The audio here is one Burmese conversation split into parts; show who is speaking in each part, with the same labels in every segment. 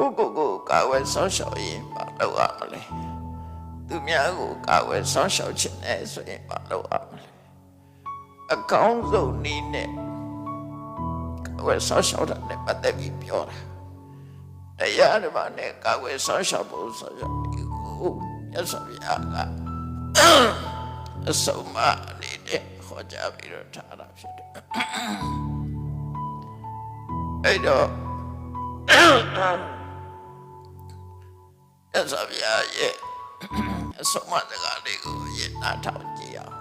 Speaker 1: ကိုကာဝယ်ဆောင်းရှောက်ရင်မလုပ်ရမလဲသူများကိုကာဝယ်ဆောင်းရှောက်ခြင်းနဲ့ဆိုရင်မလုပ်ရမလဲအကောင်းဆုံးနည်းနဲ့ကာဝယ်ဆောင်းရှောက်တာနဲ့ပတ်သက်ပြီးပြောတာတရားဓမ္မနဲ့ကာဝယ်ဆောင်းရှောက်ဖို့ဆိုရဒီကိုမြတ်စွာဘုရားကအစုံမအနေနဲ့ဟောကြားပြီးတော့ထားတာဖြစ်တယ်အဲ့တော့မြတ်စွာဘုရားရဲ့အစုံမစကားလေးကိုရနာထောင်ကြည့်အောင်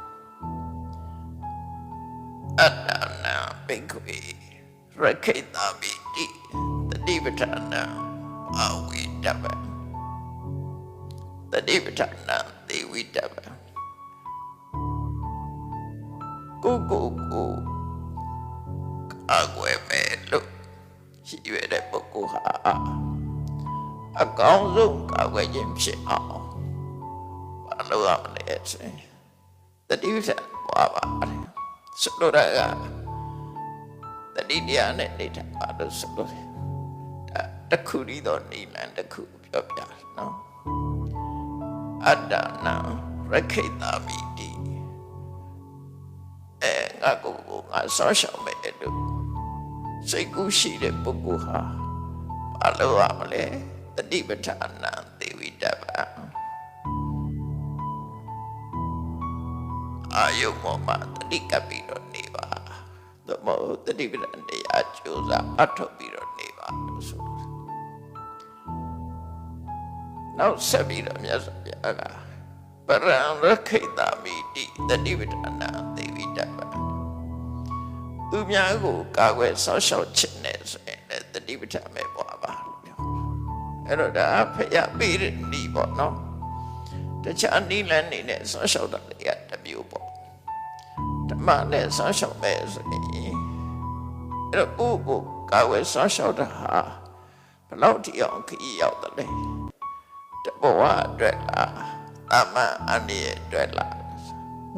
Speaker 1: အတ္တနာဘိက္ခွေရခိတာမိတိတတိပဋ္ဌာနာအဝိတ္တပတတိပဋ္ဌာနာသေဝိတ္တပကိုအကွယ်မဲ့လို့ရှိရတဲ့ပုဂ္ဂိုလ်ဟာအကောင်းဆုံးကာကွယ်ခြင်းဖြစ်အောင်ဘာလို့ရမလဲဆိုရင်တတိပဋ္ဌာန်ပွားပါတယ်ဆိုလိုတာကတတိတရားနဲ့နေထိုင်ပါလို့ဆိုလို့ဒါတခုတည်းသောနိလန်တခုပြောပြနော်အတ္တနာရခိတာမိတိငါကိုငါဆောင်းရှောင်မဲ့လို့စိတ်ကူးရှိတဲ့ပုဂ္ဂိုလ်ဟာဘာလို့ရမလဲတတိပဋ္ဌာနာသေဝိတ္တပအာယုမောမတတိကပ်ပြီးတော့နေပါသို့မဟုတ်တတိပဋ္ဌာန်တရားကြိုးစားအထောက်ပြီးတော့နေပါလို့ဆိုနောက်ဆက်ပြီးတော့မြတ်စွာဘုရားကပရံရခိတာမိတိတတိပဋ္ဌာနာသေဝိတ္တပသူများကိုကာကွယ်ဆောက်ရှောက်ခြင်းနဲ့ဆိုရင်လည်းတတိပဋ္ဌာန်ပဲပွားပါလို့ပြောအဲ့တော့ဒါဖယားပေးတဲ့ဤပေါ့နော်တခြားနိလန်းနေနဲ့ဆောက်ရှောက်တာတွေကတမျိုးပေါ့ဓမ္မနဲ့ဆောက်ရှောက်မဲ့ဆိုရင်အဲ့တော့ကိုကာကွယ်ဆောက်ရှောက်တာဟာဘယ်လောက်ထိအောင်ခရီးရောက်တယ်လဲတဘောအတွက်လားအမှန်အနည်းအတွက်လား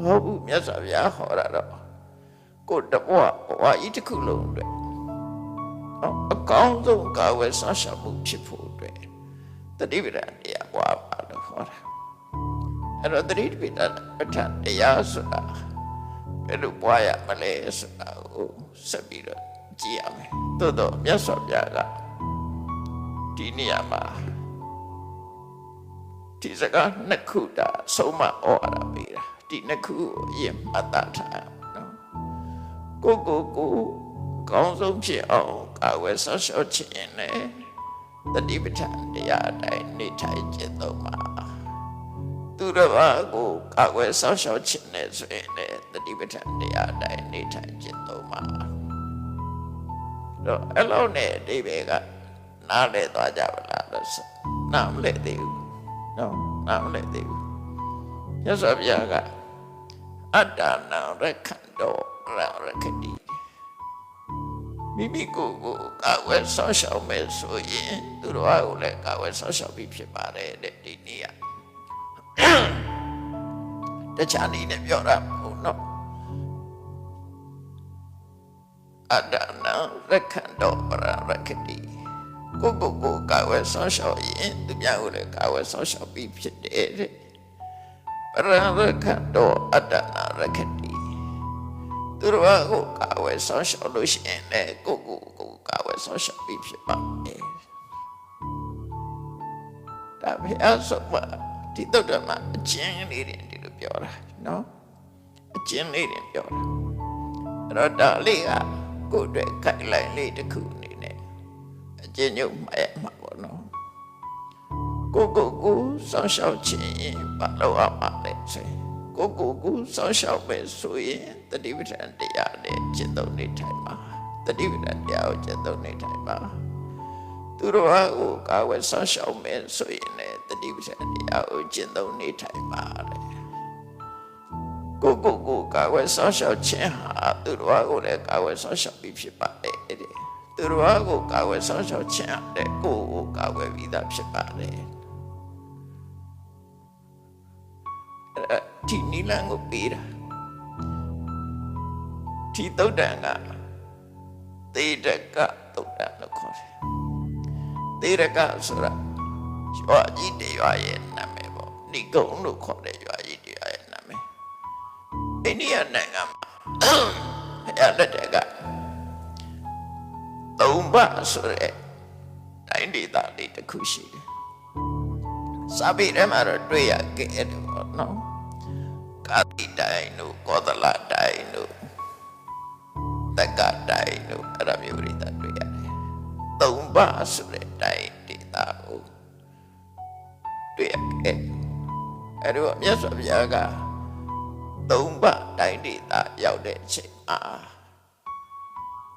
Speaker 1: မဟုတ်ဘူးမြတ်စွာဘုရားဟောတာတော့ကိုတဘောဘဝကြီးတစ်ခုလုံးအတွက်အကောင်းဆုံးကာဝယ်ဆောက်ရှောက်မှုဖြစ်ဖို့အတွက်တတိပဋ္ဌာန်တရားပွားပါလို့ဟောတာအဲ့တော့တတိပဋ္ဌာန်တရားဆိုတာဘယ်လိုပွားရမလဲဆိုတာကိုဆက်ပြီးတော့ကြည့်ရမယ်သို့တော့မြတ်စွာဘုရားကဒီနေရာမှာဒီစကားနှစ်ခုတာဆုံးမဩဝါဒပေးတာဒီနှစ်ခုကိုအရင်မှတ်သားထားနော်ကိုကောင်းဆုံးဖြစ်အောင်ကာဝယ်ဆောက်ရှောက်ခြင်းနဲ့တတိပဋ္ဌာန်တရားအတိုင်းနေထိုင်ခြင်းသုံးပါသူတော်ဘာကိုကာဝယ်ဆောက်ရှောက်ခြင်းနဲ့ဆိုရင်လည်းတတိပဋ္ဌာန်တရားအတိုင်းနေထိုင်ခြင်းသုံးပါတော့အဲ့လိုနဲ့အဓိပ္ပာယ်ကနားလည်သွားကြပါလားလို့ဆိုနားမလည်သေးဘူးနော်နားမလည်သေးဘူးမြတ်စွာဘုရားကအတ္တနာရခန္တောရခတိမိမိကိုယ်ကိုကာဝယ်ဆောက်ရှောက်မယ်ဆိုရင်သူတော်ဘာကိုလည်းကာဝယ်ဆောက်ရှောက်ပြီးဖြစ်ပါတယ်တဲ့ဒီနေ့ကတခြားနည်းနဲ့ပြောတာမဟုတ်နော်အတ္တနာရခန္တောရခတိကိုကာဝယ်ဆောင်းရှောက်ရင်သူများကိုလည်းကာဝယ်ဆောင်းရှောက်ပြီးဖြစ်တယ်တဲ့ပရံရခန္တောအတ္တနာရခတိသူတို့ကိုကာဝယ်ဆောင်းရှောက်လို့ရှိရင်လည်းကိုကာဝယ်ဆောင်းရှောက်ပြီးဖြစ်ပါမယ်ဒါပဲအဆောမဒီတော့တမအချင်းလေးတွေဒီလိုပြောတာနော်အချင်းလေးတွေပြောတာအဲ့တော့ဒါလေးကကိုယ်အတွက်ခိုင်လိုက်လေးတစ်ခုနေနဲ့အချင်းညုံမှရမှာပေါ့နော်ကိုစောင့်ရှောက်ခြင်းဘာလို့အမှလဲဆိုရင်ကိုစောင့်ရှောက်မယ်ဆိုရင်တတိပဋ္ဌာန်တရားနဲ့ကျင့်သုံးနေထိုင်ပါတတိပဋ္ဌာန်တရားကိုကျင့်သုံးနေထိုင်ပါသူတို့ဟာကိုကာဝယ်စောင့်ရှောက်မယ်ဆိုရင်လည်းတတိပဋ္ဌာန်တရားကိုကျင့်သုံးနေထိုင်ပါလေကိုကာဝယ်စောင့်ရှောက်ခြင်းဟာသူတို့ဟာကိုလည်းကာဝယ်စောင့်ရှောက်ပြီးဖြစ်ပါလေသူတို့ဟာကိုကာဝယ်စောင့်ရှောက်ခြင်းတဲ့ကိုကာဝယ်ပြီးသားဖြစ်ပါလေဒီနိလန်ကိုပေးတာဒီသုတ်တန်ကသေတကသုတ်တန်လို့ခေါ်တယ် သေရကဆိုတာရွာကြီးတရွာရဲ့နာမည်ပေါ့နိဂုံလို့ခေါ်တဲ့ရွာကြီးတရွာရဲ့နာမည်အိန္ဒိယနိုင်ငံမှာဘုရားလက်ထက်ကသုံးပါဆိုတဲ့တိုင်းဒေသလေးတစ်ခုရှိတယ်စာပေထဲမှာတော့တွေ့ရခဲ့တယ်ပေါ့နော်ကာတိတိုင်းတို့ကောသလတိုင်းတို့တက္ကတိုင်းတို့အဲ့ဒါမျိုးတွေတွေ့ရတယ်သုံးပါဆိုတဲ့တိုင်းဒေသကိုတွေ့ရခဲ့အဲ့တော့မြတ်စွာဘုရားကသုံးပါတိုင်းဒေသရောက်တဲ့အချိန်မှာ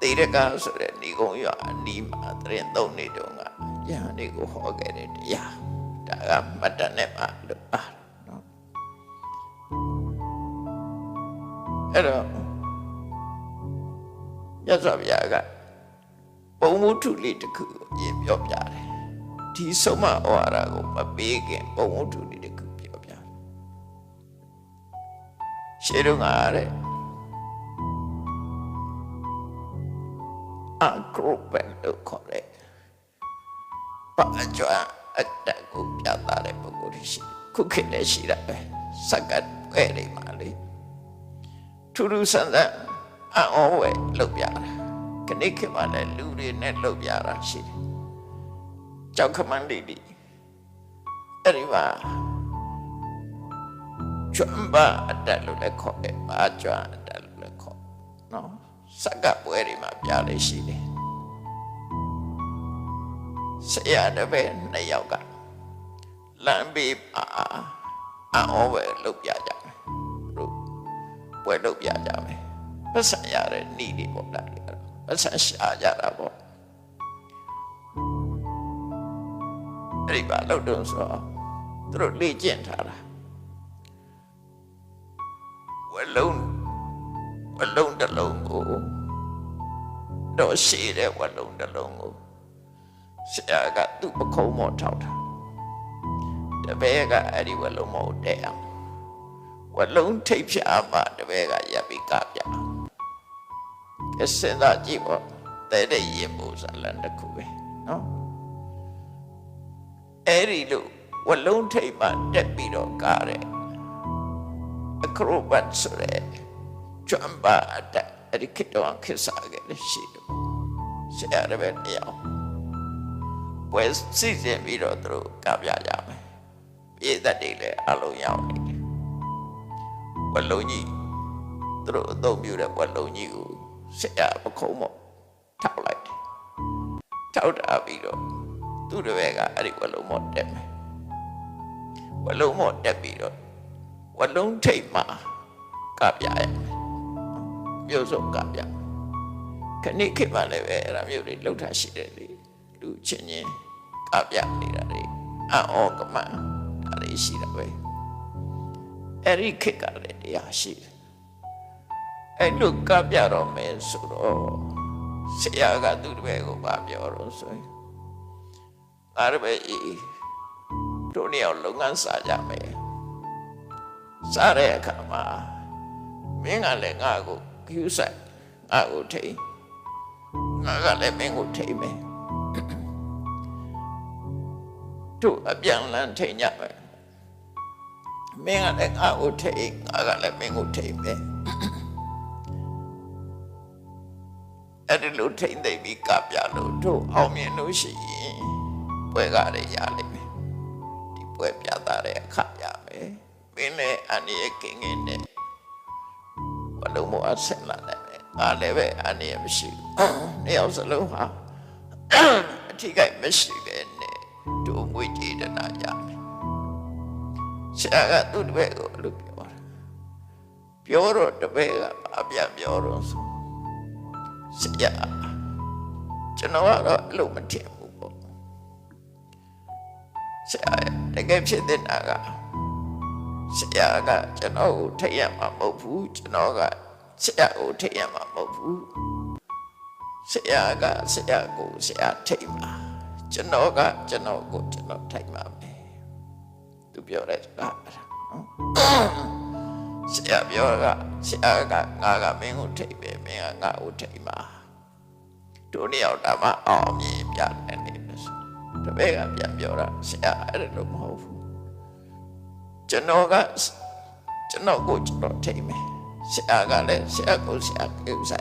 Speaker 1: သေရကဆိုတဲ့ဏိကုံရွာအနီးမှာတရင်သုံးနေတုန်းကယဟန်တွေကိုဟောခဲ့တဲ့တရားဒါကမတ္တနဲ့မှလို့ပါနော်အဲ့တော့မြတ်စွာဘုရားကပုံမှုထုလေးတစ်ခုကိုရင်ပြောပြတယ်ဒီဆုံးမဩဝါဒကိုမပေးခင်ပုံမှုထုလေးတစ်ခုပြောပြတယ်ရှေးတုန်းကတဲ့အကရုပန်လို့ခေါ်တဲ့ပါကြွအတ္တကိုပြသတဲ့ပုဂ္ဂိုလ်ရှိခုခေတ်လည်းရှိတာပဲစက္ကတ်ပဲနေမှာလေထူးထူးဆန်းဆန်းအောဝဲလုပ်ပြတာခဏခေတ်မှလည်းလူတွေနဲ့လုပ်ပြတာရှိတယ်ကြောက်ခမန်းလေးဒီအဲ့ဒီမှာကျွမ်းပါအတ္တလို့လည်းခေါ်တယ်ပါကြွအတ္တလို့လည်းခေါ်နော်စက္ကပွဲတွေမှာပြလေရှိတယ်ဆရာတပည့်နှစ်ယောက်ကလမ်းဘေးမှာအောဝဲလုပ်ပြကြမယ်တို့ပွဲလုပ်ပြကြမယ်ပတ်စံရတဲ့ဤတွေပေါ့လားပတ်စံရှာကြတာပေါ့အဲ့ဒီပါလို့တော့ဆိုသူတို့လေ့ကျင့်ထားတာဝလုံးတစ်လုံးကိုတော့ရှိတဲ့ဝလုံးတစ်လုံးကိုဆရာကသူ့ပခုံးမောထောက်တာတပည့်ကအဲ့ဒီဝလုံးမောတဲ့အောင်ဝလုံးထိပ်ဖြာမှတပည့်ကရပ်ပြီးကပြအစင်သာကြည့်ပေါ့တဲ့ရေပူဇာလန်တစ်ခုပဲနော်အဲ့ဒီလိုဝလုံးထိပ်မှတက်ပြီးတော့ကားတဲ့အခရိုဘတ်ဆိုတဲ့ကျွမ်းပါတဲ့အဲ့ဒီခေတ္တကခက်စားခဲ့လို့ရှိတယ်ဆရာတပည့်တရားဝယ်စီစဉ်ပြီးတော့သူတို့ကပြကြမယ်ပြည်သက်တွေလည်းအလုံးရောက်နေတယ်ဝလုံးကြီးသူတို့အသုံးပြုတဲ့ဝလုံးကြီးကိုဆရာပခုံးမော့ထောက်လိုက်တယ်ထောက်တာပြီးတော့သူ့တပည့်ကအဲ့ဒီဝလုံးမော့တက်မယ်ဝလုံးမော့တက်ပြီးတော့ဝလုံးထိပ်မှာကပြရမယ်မျိုးစုံကပြခဏခေတ်မှလည်းပဲအဲ့ဒါမျိုးတွေလှုပ်ထားရှိတယ်လေလူချင်းချင်းကပြနေတာတွေအောကမဒါတွေရှိတာပဲအဲ့ဒီခေတ်ကလည်းတရားရှိတယ်အဲ့လိုကပြတော့မယ်ဆိုတော့ဆရာကသူ့တပည့်ကိုပြောတော့ဆိုရင်အားရပဲတို့နှစ်ယောက်လုပ်ငန်းစားကြမယ်စားတဲ့အခါမှာမင်းကလည်းငါ့ကိုကျူးဆိုင်ငါ့ကိုထိန်ငါကလည်းမင်းကိုထိန်မယ်တို့အပြန်လန်းထိန်ကြမယ်မင်းကလည်းငါ့ကိုထိန်ငါကလည်းမင်းကိုထိန်မယ်အဲ့ဒီလိုထိန်သိပြီးကပြလို့တို့အောင်မြင်လို့ရှိရင်ပွဲကားတွေရလိမ့်မယ်ဒီပွဲပြသတဲ့အခါရမယ်မင်းလည်းအနည်းကင်းကင်းနဲ့ဘလုံးမအဆက်လာတယ်ငါလည်းပဲအနည်းမရှိဘူးနှစ်ယောက်စလုံးဟာအထိကိမရှိပဲနဲ့တို့ငွေကြေးတနာရမယ်ဆရာကသူ့တပည့်ကိုလို့ပြောတော့တပည့်ကအပြန်ပြောတော့ဆိုဆရာကျွန်တော်ကတော့အလို့မထင်ဘူးပေါ့ဆရာတကယ်ဖြစ်တဲ့နာကဆရာကကျွန်တော်ကိုထိတ်ရမှာမဟုတ်ဘူးကျွန်တော်ကဆရာကိုထိတ်ရမှာမဟုတ်ဘူးဆရာကဆရာကိုဆရာထိတ်မှာကျွန်တော်ကကျွန်တော်ကိုကျွန်တော်ထိတ်မှာပဲသူပြောတဲ့စကားဆရာပြောကဆရာကငါကမင်းကိုထိတ်ပဲမင်းကငါ့ကိုထိတ်မှာတို့နှစ်ယောက်ဒါမှအောင်မြင်ပြတယ်နေလို့ တပည့်ကပြန်ပြောတာဆရာအဲ့လိုမဟုတ်ဘူးကျွန်တော်ကိုကျွန်တော်ထိမယ်ဆရာကလည်းဆရာကိုဆရာကိစ္စ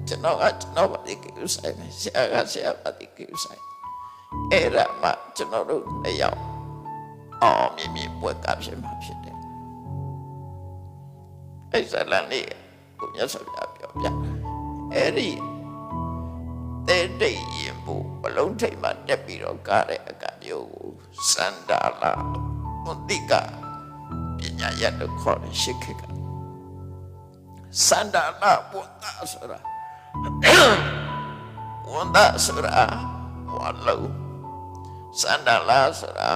Speaker 1: ကျွန်တော်ကကျွန်တော်ဘာဒီကိစ္စမယ်ဆရာကဆရာဘာဒီကိစ္စအဲ့ဒါမှကျွန်တော်တို့လည်းရောက်အောင်မြင်မြင်ပွဲကဖြစ်မှာဖြစ်တယ်အဲ့ဇလန်လေးကိုမြတ်စွာဘုရားပြောပြအဲ့ဒီတဲ့တိတ်ရင်ဖို့ဘလုံးထိတ်မှတက်ပြီးတော့ကားတဲ့အကမျိုးကိုစန္ဒာလာဘုဒ္ဓကပညာရတ်ခေါ်တဲ့ရှိခေကစန္ဒာလာဘုဒ္ဓဆိုတာဝန္ဒဆိုတာဝါလုံးစန္ဒာလာဆိုတာ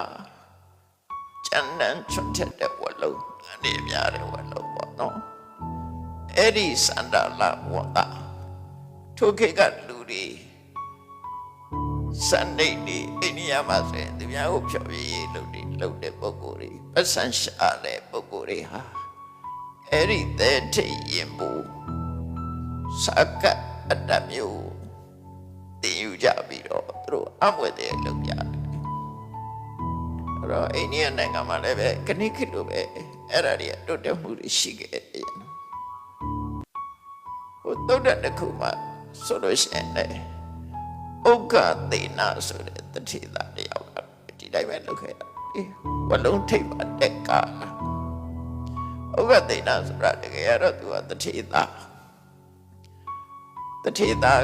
Speaker 1: ကျန်တဲ့ချွတ်တဲ့ဝါလုံးအနေများတဲ့ဝါလုံးပေါ့နော်အဲ့ဒီစန္ဒာလာဝန္ဒထိုခေတ်ကလူတွေစနေနေ့အိန္ဒိယမှာဆိုရင်သူများကိုဖြောပြရေးလုပ်တဲ့ပုဂ္ဂိုလ်တွေပတ်စံရှာတဲ့ပုဂ္ဂိုလ်တွေဟာအဲ့ဒီတဲ့ထိရင်ဘူးစကတ်အတမျိုးတင်ယူကြပြီးတော့သူတို့အမွေတဲ့လုပ်ကြတယ်အဲ့တော့အိန္ဒိယနိုင်ငံမှာလည်းပဲခဏခဏလိုပဲအဲ့ဒါတွေတိုးတက်မှုတွေရှိခဲ့တယ်ဟိုတုတ်တဲ့တစ်ခုမှဆိုလို့ရှိရင်လည်းဥက္ကသေနာဆိုတဲ့တတိသားတယောက်ကဒီတိုင်းပဲလုပ်ခဲ့တာဝလုံးထိပ်မှာတက်ကားဥက္ကသေနာဆိုတာတကယ်ရတော့သူကတတိသား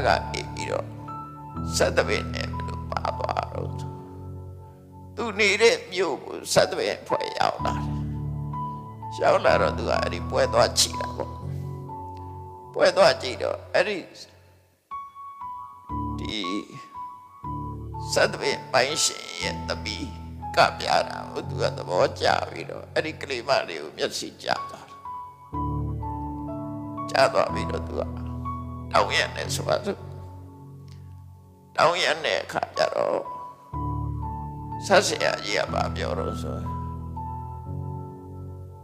Speaker 1: ကပြီးတော့စသပင်နဲ့ဘယ်လိုပါသွားတော့သူနေတဲ့မြို့ကိုစသပင်ဖွဲ့ရောက်လာတော့သူကအဲ့ဒီပွဲသွားချီတာပေါ့ပွဲသွားကြည့်တော့အဲ့ဒီစသပင်ပိုင်းရှင်ရဲ့တပီးကပြတာဟိုသူကသဘောကျပြီးတော့အဲ့ဒီကလေးမလေးကိုမျက်စိကျသွားပြီးတော့သူကတောင်းရနေဆိုပါစို့တောင်းရတဲ့အခါကျတော့ဆက်ဆရာကြီးကပါပြောတော့ဆို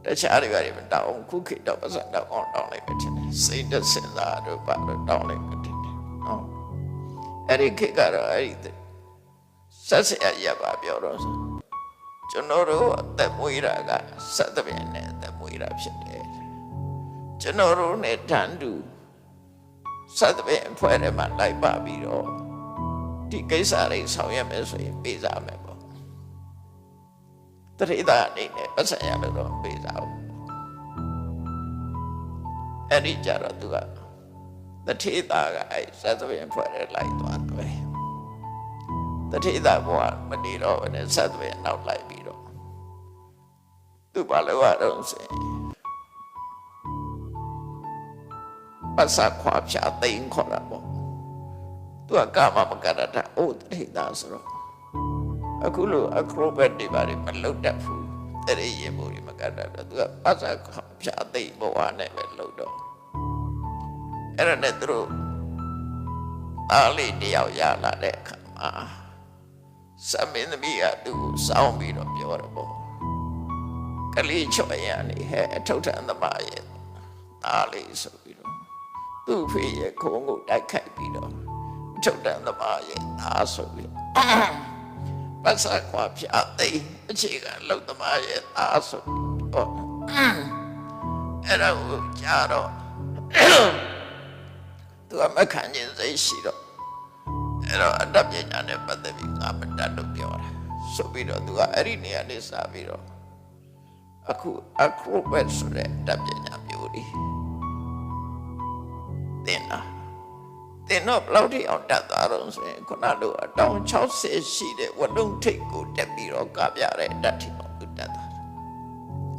Speaker 1: တခြားတွေမတောင်းခုခေတ်တော့ပတ်စံတော့တောင်းလိုက်ပဲထင်တယ်စိတ်သက်စင်သားတို့ပါတော့တောင်းလိုက်ပဲထင်တယ်နော်အဲ့ဒီခေတ်ကတော့အဲ့ဒီဆက်ဆရာကြီးကပါပြောတော့ဆိုကျွန်တော်တို့အသက်မွေးတာကစသဖြင့်နဲ့အသက်မွေးတာဖြစ်တယ်ကျွန်တော်တို့နဲ့တန်းတူစသဖြင့်ဖွဲ့တယ်မှာလိုက်ပါပြီးတော့ဒီကိစ္စတွေဆောင်ရွက်မယ်ဆိုရင်ပေးစားမယ်ပေါ့တရိသာအနေနဲ့ပတ်စံရလို့တော့ပေးစားအောင်အဲ့ဒီကြတော့သူကတထေသာကအဲ့စသဖြင့်ဖွဲ့တယ်လိုက်သွားတယ်တထေသာဘုရားမနေတော့ဘဲနဲ့စသဖြင့်နောက်လိုက်ပြီးတော့သူဘာလို့ရတော့ဆိုပတ်စခွာဖြာသိမ်းခေါ်တာပေါ့သူကကမကရတာအိုးတထေသာဆိုတော့အခုလိုအခရိုဘတ်တွေဘာတွေမလုပ်တတ်ဘူးအဲ့ဒီရေမိုးတွေမကတတ်တော့သူကပတ်စခွာဖြာသိမ်းဘဝနဲ့ပဲလုပ်တော့အဲ့ဒါနဲ့သူတို့အားလေးတယောက်ရလာတဲ့အခါမှာစမင်းသမီးကသူ့ကိုစောင်းပြီးတော့ပြောတော့ပေါ့ကလေးချော်ရနေဟဲ့အထုထန်သမားရဲ့အားလေးဆိုပြီးတော့သူ့ဖေရဲ့ခုံးကိုတိုက်ခိုက်ပြီးတော့အထုထန်သမားရဲ့အားဆိုပြီးပတ်စခွာဖြာသိမ်းအခြေခံလောက်သမားရဲ့အားဆိုတော့အဲ့ဒါကိုကြားတော့သူကမခံခြင်းစိတ်ရှိတော့အဲ့တော့အတတ်ပညာနဲ့ပတ်သက်ပြီးငါမတတ်လို့ပြောတာဆိုပြီးတော့သူကအဲ့ဒီနေရာလေးစားပြီးတော့အခုအခရိုဘတ်ဆိုတဲ့တတ်ပညာမျိုးတွေသင်တော့ဘလောက်ထိအောင်တတ်သွားတော့ဆိုရင်ခုနလိုအတောင်60ရှိတဲ့ဝလုံးထိပ်ကိုတက်ပြီးတော့ကပြတဲ့တတ်ထီတော့သူတတ်သွားတယ်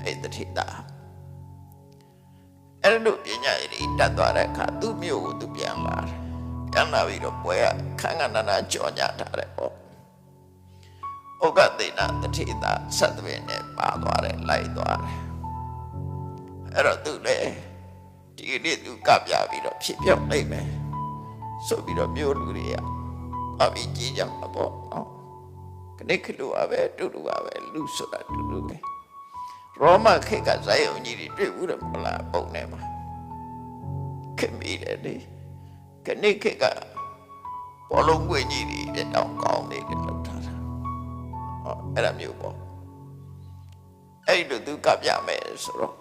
Speaker 1: အဲ့တတိတာအဲ့လိုပညာရည်တတ်သွားတဲ့အခါသူ့မျိုးကိုသူပြန်လာတယ်ပြန်လာပြီးတော့ပွဲခန်းကနနာကြော်ညထားတယ်ပေါ့ဩကသေနာတတိတာစသဖြင့်နဲ့ပါသွားတယ်လိုက်သွားတယ်အဲ့တော့သူလည်းဒီနေ့သူကပြပြီးတော့ဖြစ်ပြောက်လိုက်မယ်ဆိုပြီးတော့မျိုးလူတွေကအပြီးကြီးကြမှာပေါ့နော်ခဏခလိုပဲတူတူပဲလူဆိုတာတူတူပဲရောမခေတ်ကဇာယုံကြီးတွေတွေ့ဘူးတယ်မလားပုံထဲမှာခင်မိတယ်လေခဏခေတ်ကဘောလုံးကွင်းကြီးတွေတောင်ကောင်းနေတယ်လောက်ထားတာ အဲ့ဒါမျိုးပေါ့အဲ့လိုသူကပြမယ်ဆိုတော့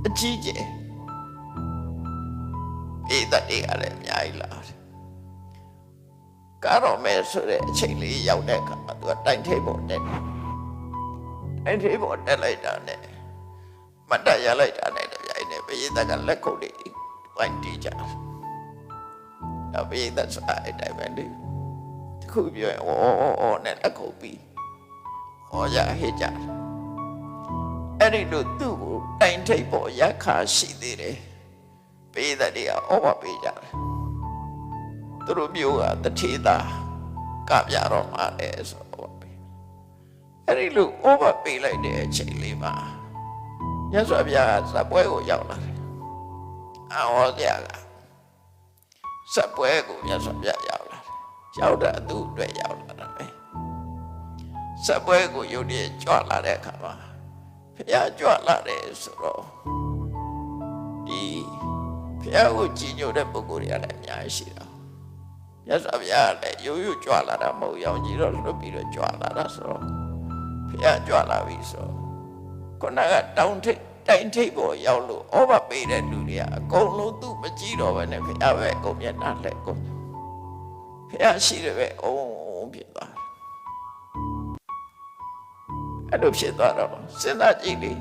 Speaker 1: အကြီးကျယ်ဧတတ်တွေကလည်းအများကြီးလာတယ်ကားတော်မယ်ဆိုတဲ့အချိန်လေးရောက်တဲ့အခါမှာသူကတိုင်ထိပ်ပေါ်တက်တယ်တိုင်ထိပ်ပေါ်တက်လိုက်တာနဲ့မတ်တရလိုက်တာနဲ့တပြိုင်နက်ပရိသတ်ကလက်ခုပ်တွေဝိုင်းတီးကြတယ်နောက်ပရိသတ်ဆိုတာအဲ့တိုင်းပဲလေတခုပြောရင်အော်နဲ့လက်ခုပ်ပြီးဟောရဟစ်ကြတယ်အဲ့ဒီလိုသူ့ကိုတိုင်ထိပ်ပေါ်ရက်ခါရှိသေးတယ်ပရိသတ်တွေကဩဝပေးကြတယ်သူတို့မျိုးကတထေသာကပြတော့မှလဲဆိုတော့အဲ့ဒီလိုဩဝပေးလိုက်တဲ့အချိန်လေးမှာမြတ်စွာဘုရားကဇပွဲကိုရောက်လာတယ်အော်ဆရာကဇပွဲကိုမြတ်စွာဘုရားရောက်လာတယ်ရောက်တာသူ့အတွက်ရောက်လာတာပဲဇပွဲကိုယုတ်တည်းကြွလာတဲ့အခါမှာဘုရားကြွလာတယ်ဆိုတော့ဒီဘုရားကိုကြည်ညိုတဲ့ပုဂ္ဂိုလ်တွေကလည်းအများကြီးရှိတာမြတ်စွာဘုရားကလည်းရိုးရိုးကြွလာတာမဟုတ်ရောင်ကြီးတော့လွတ်ပြီးတော့ကြွလာတာဆိုတော့ဘုရားကြွလာပြီဆိုခုနကတိုင်ထိပ်ပေါ်ရောက်လို့ဩဘပေးတဲ့လူတွေကအကုန်လုံးသူ့မကြည့်တော့ဘဲနဲ့ဘုရားပဲအကုန်မျက်နှာလှည့်ကုန်ဘုရားရှိတယ်ပဲအုံဖြစ်သွားတယ်အဲ့လိုဖြစ်သွားတော့စဉ်းစားကြည့်လေ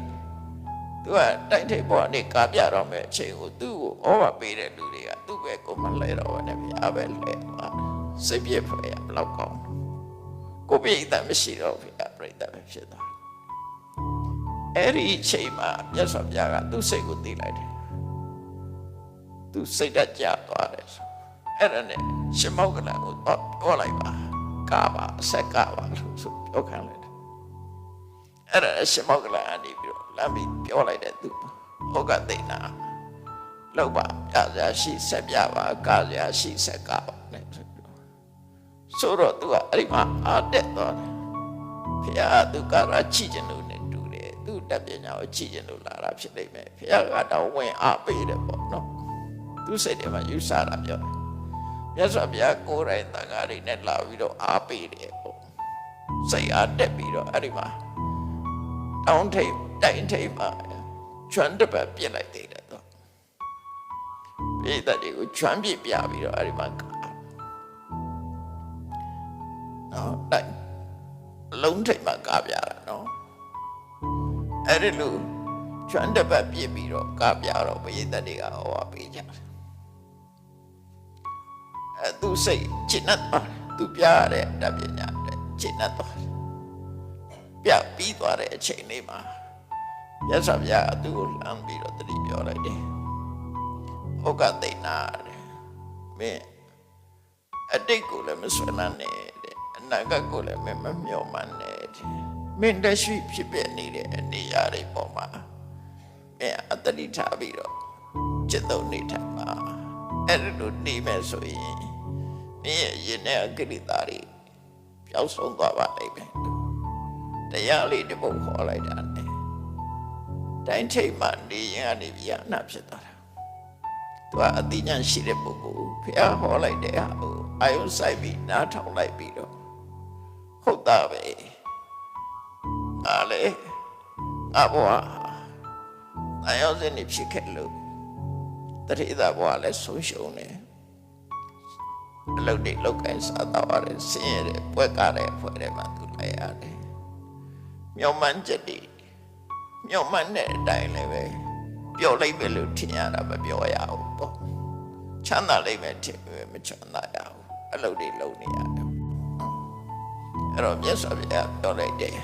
Speaker 1: သူကတိုင်ထိပ်ပေါ်ကနေကာပြတော့မယ်အချိန်ကိုသူ့ကိုဩဘပေးတဲ့လူတွေကသူ့ပဲကိုမလှည့်တော့ဘဲနဲ့ဘုရားပဲလှည့်သွားစိတ်ပြည့်ဖွယ်ရဘလောက်ကောင်းကိုပြိတ္တမရှိတော့ဘုရားပြိတ္တပဲဖြစ်သွားအဲ့ဒီအချိန်မှာမြတ်စွာဘုရားကသူ့စိတ်ကိုသိလိုက်တယ်သူစိတ်ဓာတ်ကျသွားတယ်ဆိုအဲ့ဒါနဲ့ရှင်မောက္ကလန်ကိုပြောလိုက်ပါကာပါအဆက်ကပါလို့ဆိုပြောခံလိုက်တယ်အဲ့ဒါရှင်မောက္ကလန်ကနေပြီးတော့လမ်းပြီးပြောလိုက်တဲ့သူဩဃသိဏလောက်ပါပြစရာရှိဆက်ပြပါကာစရာရှိဆက်ကပါနဲ့ဆိုတော့သူကအဲ့ဒီမှာအားတက်သွားတယ်ဘုရားသူကရချိကျင်လို့သူ့တပ်ပညာကိုကြည့်ရင်လို့လာတာဖြစ်နေမယ်ဘုရားကတော့ဝင်အားပေးတယ်ပေါ့နော်သူစိတ်ထဲမှာယူဆတာပြောတယ်မြတ်စွာဘုရားကိုယ်တိုင်တန်ခါးတွေနဲ့လာပြီးတော့အားပေးတယ်ပေါ့စိတ်အားတက်ပြီးတော့အဲ့ဒီမှာတိုင်ထိပ်မှာချွမ်းတပတ်ပြစ်လိုက်သေးတယ်တော့ပိဋကတွေကိုချွမ်းပြစ်ပြပြီးတော့အဲ့ဒီမှာနော်တိုင်လုံးထိပ်မှာကားပြတာနော်အဲ့ဒီလိုချွမ်းတပတ်ပြစ်ပြီးတော့ကားပြတော့ဘုရားတွေကဟောပေးကြတယ်အဲ့သူစိတ်ကျင့်တတ်သွားသူပြရတဲ့တပညာတဲ့ကျင့်တတ်သွားပြပြီးသွားတဲ့အချိန်လေးမှာမြတ်စွာဘုရားသူ့ကိုလှမ်းပြီးတော့တတိပြောလိုက်တယ်ဩဃသိဏတဲ့မင်းအတိတ်ကိုလည်းမဆွဲလန်းနဲ့တဲ့အနာဂတ်ကိုလည်းမမျှော်မှန်းနဲ့မင်းလက်ရှိဖြစ်ပြနေတဲ့အနေအရာတွေပေါ်မှာမင်းအတ္တိထားပြီးတော့จิตသုံးနေထိုင်ပါအဲ့လိုနေမယ်ဆိုရင်မင်းရဲ့ရင်ထဲအကိလေသာတွေပျောက်ဆုံးသွားပါလိမ့်မယ်တရားလေးတစ်ပုဒ်ခေါ်လိုက်တာနဲ့တိုင်းထိပ်မှနေရင်ကနေပြီးအနာဖြစ်သွားတာသူကအသိဉာဏ်ရှိတဲ့ပုဂ္ဂိုလ်ဘုရားဟောလိုက်တဲ့ဟာကိုအာယုစိုက်ပြီးနားထောင်လိုက်ပြီးတော့ဟုတ်တာပဲလေအဘောအယောဇင်းနေဖြစ်ခဲ့လို့တတိယဘဝလည်းဆုံးရှုံးတယ်အလုပ်တွေလုပ်ကိုင်းစားတော့ရတယ်ဆင်းရဲတယ်ပွဲကားတဲ့ဖွဲ့ထဲမှာသူလိုက်ရတယ်မျောမှန်းချက်တွေမျောမှန်းတဲ့အတိုင်းလည်းပဲပြောလိုက်ပဲလို့ထင်ရတာမပြောရဘူးပေါ့ချမ်းသာလိုက်ပဲထင်ပဲမချမ်းသာရဘူးအလုပ်တွေလုပ်နေရတယ်အဲ့တော့မြတ်စွာဘုရားပြောလိုက်တယ်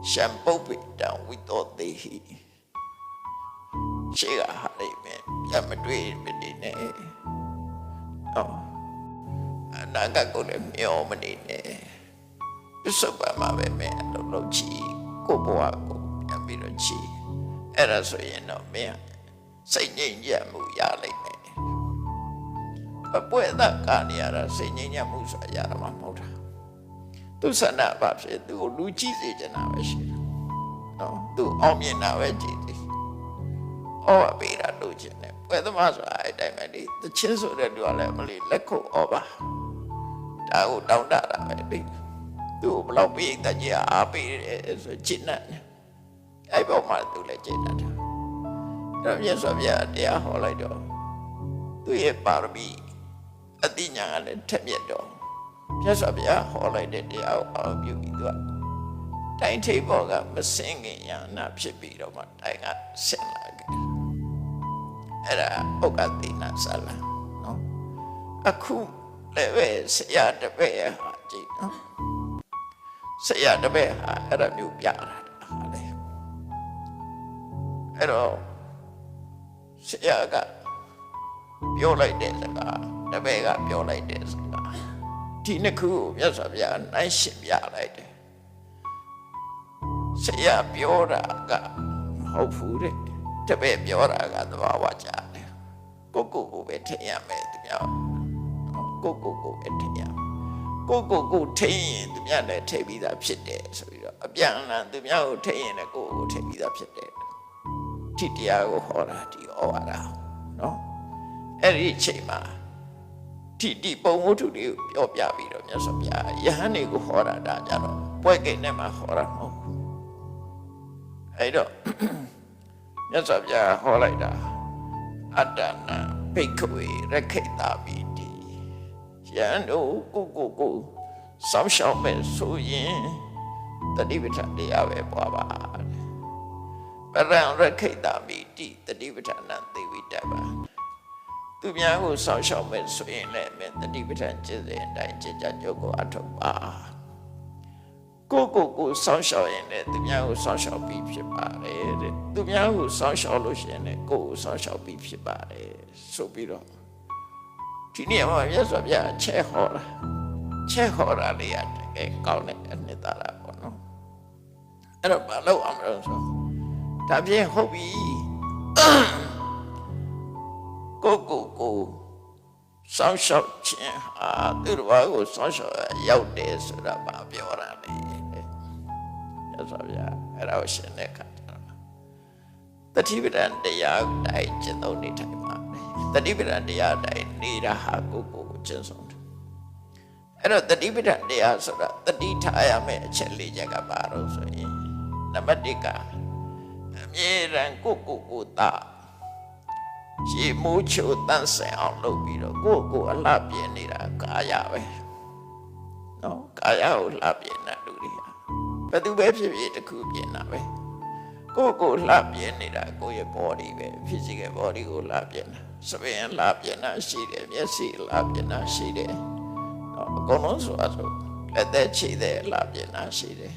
Speaker 1: ရှံပုတ်ပိတံဝိသောတေဟိရှေ့ကဟာလိမ့်မယ်ပြမတွေ့နေနဲ့အနာဂတ်ကိုလည်းမျောမနေနဲ့ပစ္စုပန်မှာပဲမင်းအလုပ်လုပ်ချီကိုဘဝကိုပြန်ပြီးတော့ချီအဲ့ဒါဆိုရင်တော့မင်းစိတ်ငြိမ်ချမ်းမှုရလိမ့်မယ်အပွဲသက်ကနေရတာစိတ်ငြိမ်ချမ်းမှုဆိုတာရတာမှမဟုတ်တာသူဆန္ဒဘာဖြစ်သူကိုလူကြည့်စေချင်တာပဲရှိတယ်နော်သူအောင်မြင်တာပဲကြည့်တယ်ဩဝပေးတာလို့ချင်တယ်ပွဲသမားဆိုတာအဲ့တိုင်းပဲလေတချင်းဆိုတဲ့လူကလည်းမလေးလက်ခုပ်ဩပါဒါကိုတောင်းတတာပဲလေ သူ့ဘလောက်ပိဋကကြီးအားပေးတယ်ဆိုကျင့်တဲ့အဲ့ပေါ်မှာသူလည်းကျင့်တတ်တာအဲ့မြတ်စွာဘုရားတရားဟောလိုက်တော့သူ့ရဲ့ပါရမီအတိညာကလည်းထက်မြက်တော့မြတ်စွာဘုရားဟောလိုက်တဲ့တရားကိုအောင်ပြုပြီးသူကတိုင်းထိပ်ပေါ်ကမစင်ခင်ညာနာဖြစ်ပြီးတော့မှတိုင်းကဆင်လာခဲ့အဲ့ဒါဥက္ကတိနာဆလာနော်အခုလည်းပဲဆရာတပည့်ဟာကြည့်နော်ဆရာတပည့်ဟာအဲ့ဒါမျိုးပြတာဟာလေအဲ့တော့ဆရာကပြောလိုက်တဲ့စကားတပည့်ကပြောလိုက်တဲ့စကားဒီနှစ်ခုကိုမြတ်စွာဘုရားနိုင်ရှင်းပြလိုက်တယ်ဆရာပြောတာကမဟုတ်ဘူးတဲ့တပည့်ပြောတာကသဘာဝကျတယ်ကိုပဲထင်ရမယ်သူများကိုပဲထင်ရကိုထင်ရင်သူများလည်းထင်ပြီးသားဖြစ်တယ်ဆိုပြီးတော့အပြန်အလှန်သူများကိုထင်ရင်လည်းကိုထင်ပြီးသားဖြစ်တယ်ဒီတရားကိုဟောတာဒီဩဝါဒနော်အဲ့ဒီအချိန်မှာဒီပုံဝတ္ထုတွေကိုပြောပြပြီးတော့မြတ်စွာဘုရားယဟန်တွေကိုဟောတာဒါကြတော့ပွဲကိန်းနဲ့မှဟောတာမဟုတ်ဘူးအဲ့တော့မြတ်စွာဘုရားဟောလိုက်တာအတ္တနာဘိက္ခဝေရခိတာမိတိယဟန်တို့ကိုစောင့်ရှောက်မဲ့ဆိုရင်တတိပဋ္ဌာန်တရားပဲပွားပါပရံရခိတာမိတိတတိပဋ္ဌာနသေဝိတ္တပါသူများကိုစောင့်ရှောက်မဲ့ဆိုရင်လည်းတတိပဋ္ဌာန်ကျင့်စဉ်အတိုင်းကျင့်ကြကြုတ်ကိုအထောက်ပါကိုစောင့်ရှောက်ရင်လည်းသူများကိုစောင့်ရှောက်ပြီးဖြစ်ပါတယ်တဲ့သူများကိုစောင့်ရှောက်လို့ရှိရင်လည်းကိုစောင့်ရှောက်ပြီးဖြစ်ပါတယ်ဆိုပြီးတော့ဒီနေ့မှာမြတ်စွာဘုရားချက်ဟောတာလေးရတယ်ကောင်းတဲ့အနှစ်သာရပေါ့နော်အဲ့တော့ဘာလို့အောင်မလို့ဆိုဒါဖြင့်ဟုတ်ပြီကိုစောင့်ရှောက်ခြင်းဟာသူတော်ဘာကိုစောင့်ရှောက်ရောက်တယ်ဆိုတာဘာပြောတာလဲမြတ်စွာဘုရားအဲ့ဒါကိုရှင်းတဲ့အခါကျတော့တတိပဋ္ဌာန်တရားတိုင်းကျင့်သုံးနေထိုင်ပါမယ်တတိပဋ္ဌာန်တရားတိုင်းနေတာဟာကိုကျင့်ဆုံးတယ်အဲ့တော့တတိပဋ္ဌာန်တရားဆိုတာတတိထားရမယ့်အချက်လေးချက်ကဘာလို့ဆိုရင်နံပါတ်1ကအမြဲတမ်းကိုတာရေမိုးချိုတန်းဆင်အောင်လုပ်ပြီးတော့ကိုအလှပြင်းနေတာကာယပဲနော်ကာယကိုလှပြင်းတာလူတွေဟာဘယ်သူပဲဖြစ်ဖြစ်တစ်ခုပြင်းတာပဲကိုလှပြင်းနေတာကိုရဲ့ body ပဲ physical body ကိုလှပြင်းတာစပင်းလှပြင်းတာရှိတယ်မျက်စိလှပြင်းတာရှိတယ်နော်အကုန်လုံးဆိုလက်သက်ခြေသက်လှပြင်းတာရှိတယ်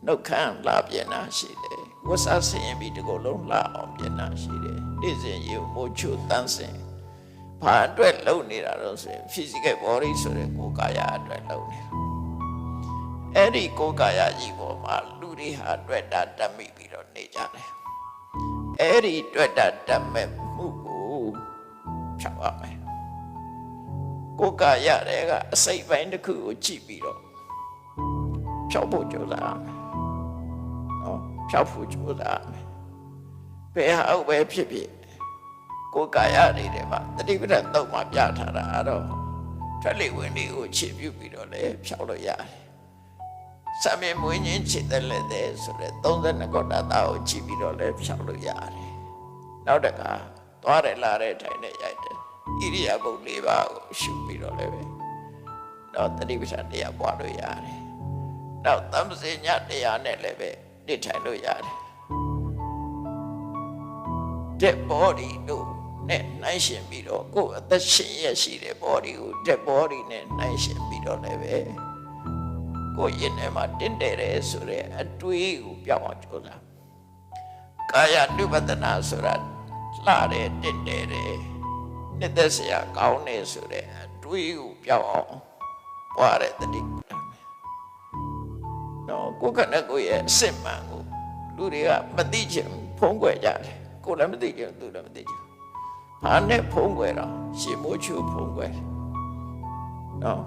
Speaker 1: နှုတ်ခမ်းလှပြင်းတာရှိတယ်ဝတ်စားဆင်ပြီးဒီကိုယ်လုံးလှအောင်ပြင်းတာရှိတယ်နေ့စဉ်ရေမိုးချိုတန်းစင်ဘာအတွက်လုပ်နေတာတော့ဆိုရင် physical body ဆိုတဲ့ကိုယ်ကာယအတွက်လုပ်နေတာအဲ့ဒီကိုယ်ကာယကြီးပေါ်မှာလူတွေဟာတွေ့တာတတ်မိပြီးတော့နေကြတယ်အဲ့ဒီတွေ့တာတတ်မဲ့မှုကိုဖြောက်ရမယ်ကိုယ်ကာယတွေကအစိတ်ပိုင်းတစ်ခုကိုကြည့်ပြီးတော့ဖြောက်ဖို့ကြိုးစားရမယ်နော်ဖြောက်ဖို့ကြိုးစားရမယ်ဘယ်ဟာပဲဖြစ်ဖြစ်ကိုယ်ကာယတွေထဲမှာတတိပဋ္ဌာန်သုံးပါပြထားတာအဲ့တော့ထွက်လေဝင်လေကိုခြေပြုပြီးတော့လည်းဖြောက်လို့ရတယ်စမေမွေးခြင်းခြေသက်လက်တဲ့ဆိုတဲ့32ကောတာသားကိုကြည့်ပြီးတော့လည်းဖြောက်လို့ရတယ်နောက်တခါသွားတယ်လာတဲ့ထိုင်နဲ့ရိုက်တယ်ဣရိယာပုတ်၄ပါးကိုရှုပြီးတော့လည်းပဲတော့တတိပဋ္ဌာန်တရားပွားလို့ရတယ်နောက်သမ္ပစေညတရားနဲ့လည်းပဲနေထိုင်လို့ရတယ်dead body တို့နဲ့နိုင်ရှင်ပြီးတော့ကိုယ်အသက်ရှင်ရရှိတဲ့ body ကို dead body နဲ့နိုင်ရှင်ပြီးတော့လည်းပဲကိုယ်ရင်ထဲမှာတင်းတယ်တယ်ဆိုတဲ့အတွေးကိုပြောင်းအောင်ကြိုးစားကာယ ानु ပတနာဆိုတာလှတယ်တင်းတယ်တယ်နှစ်သက်စရာကောင်းတယ်ဆိုတဲ့အတွေးကိုပြောင်းအောင်ပွားတဲ့တတိနော်ကိုယ်ကနဲ့ကိုယ်ရဲ့အစစ်မှန်ကိုလူတွေကမသိချင်ဖုံးကွယ်ကြတယ်ကိုယ်လည်းမသိကြသူလည်းမသိကြဘာနဲ့ဖုံးကွယ်တော့ရှေမိုးချိုဖုံးကွယ်နော်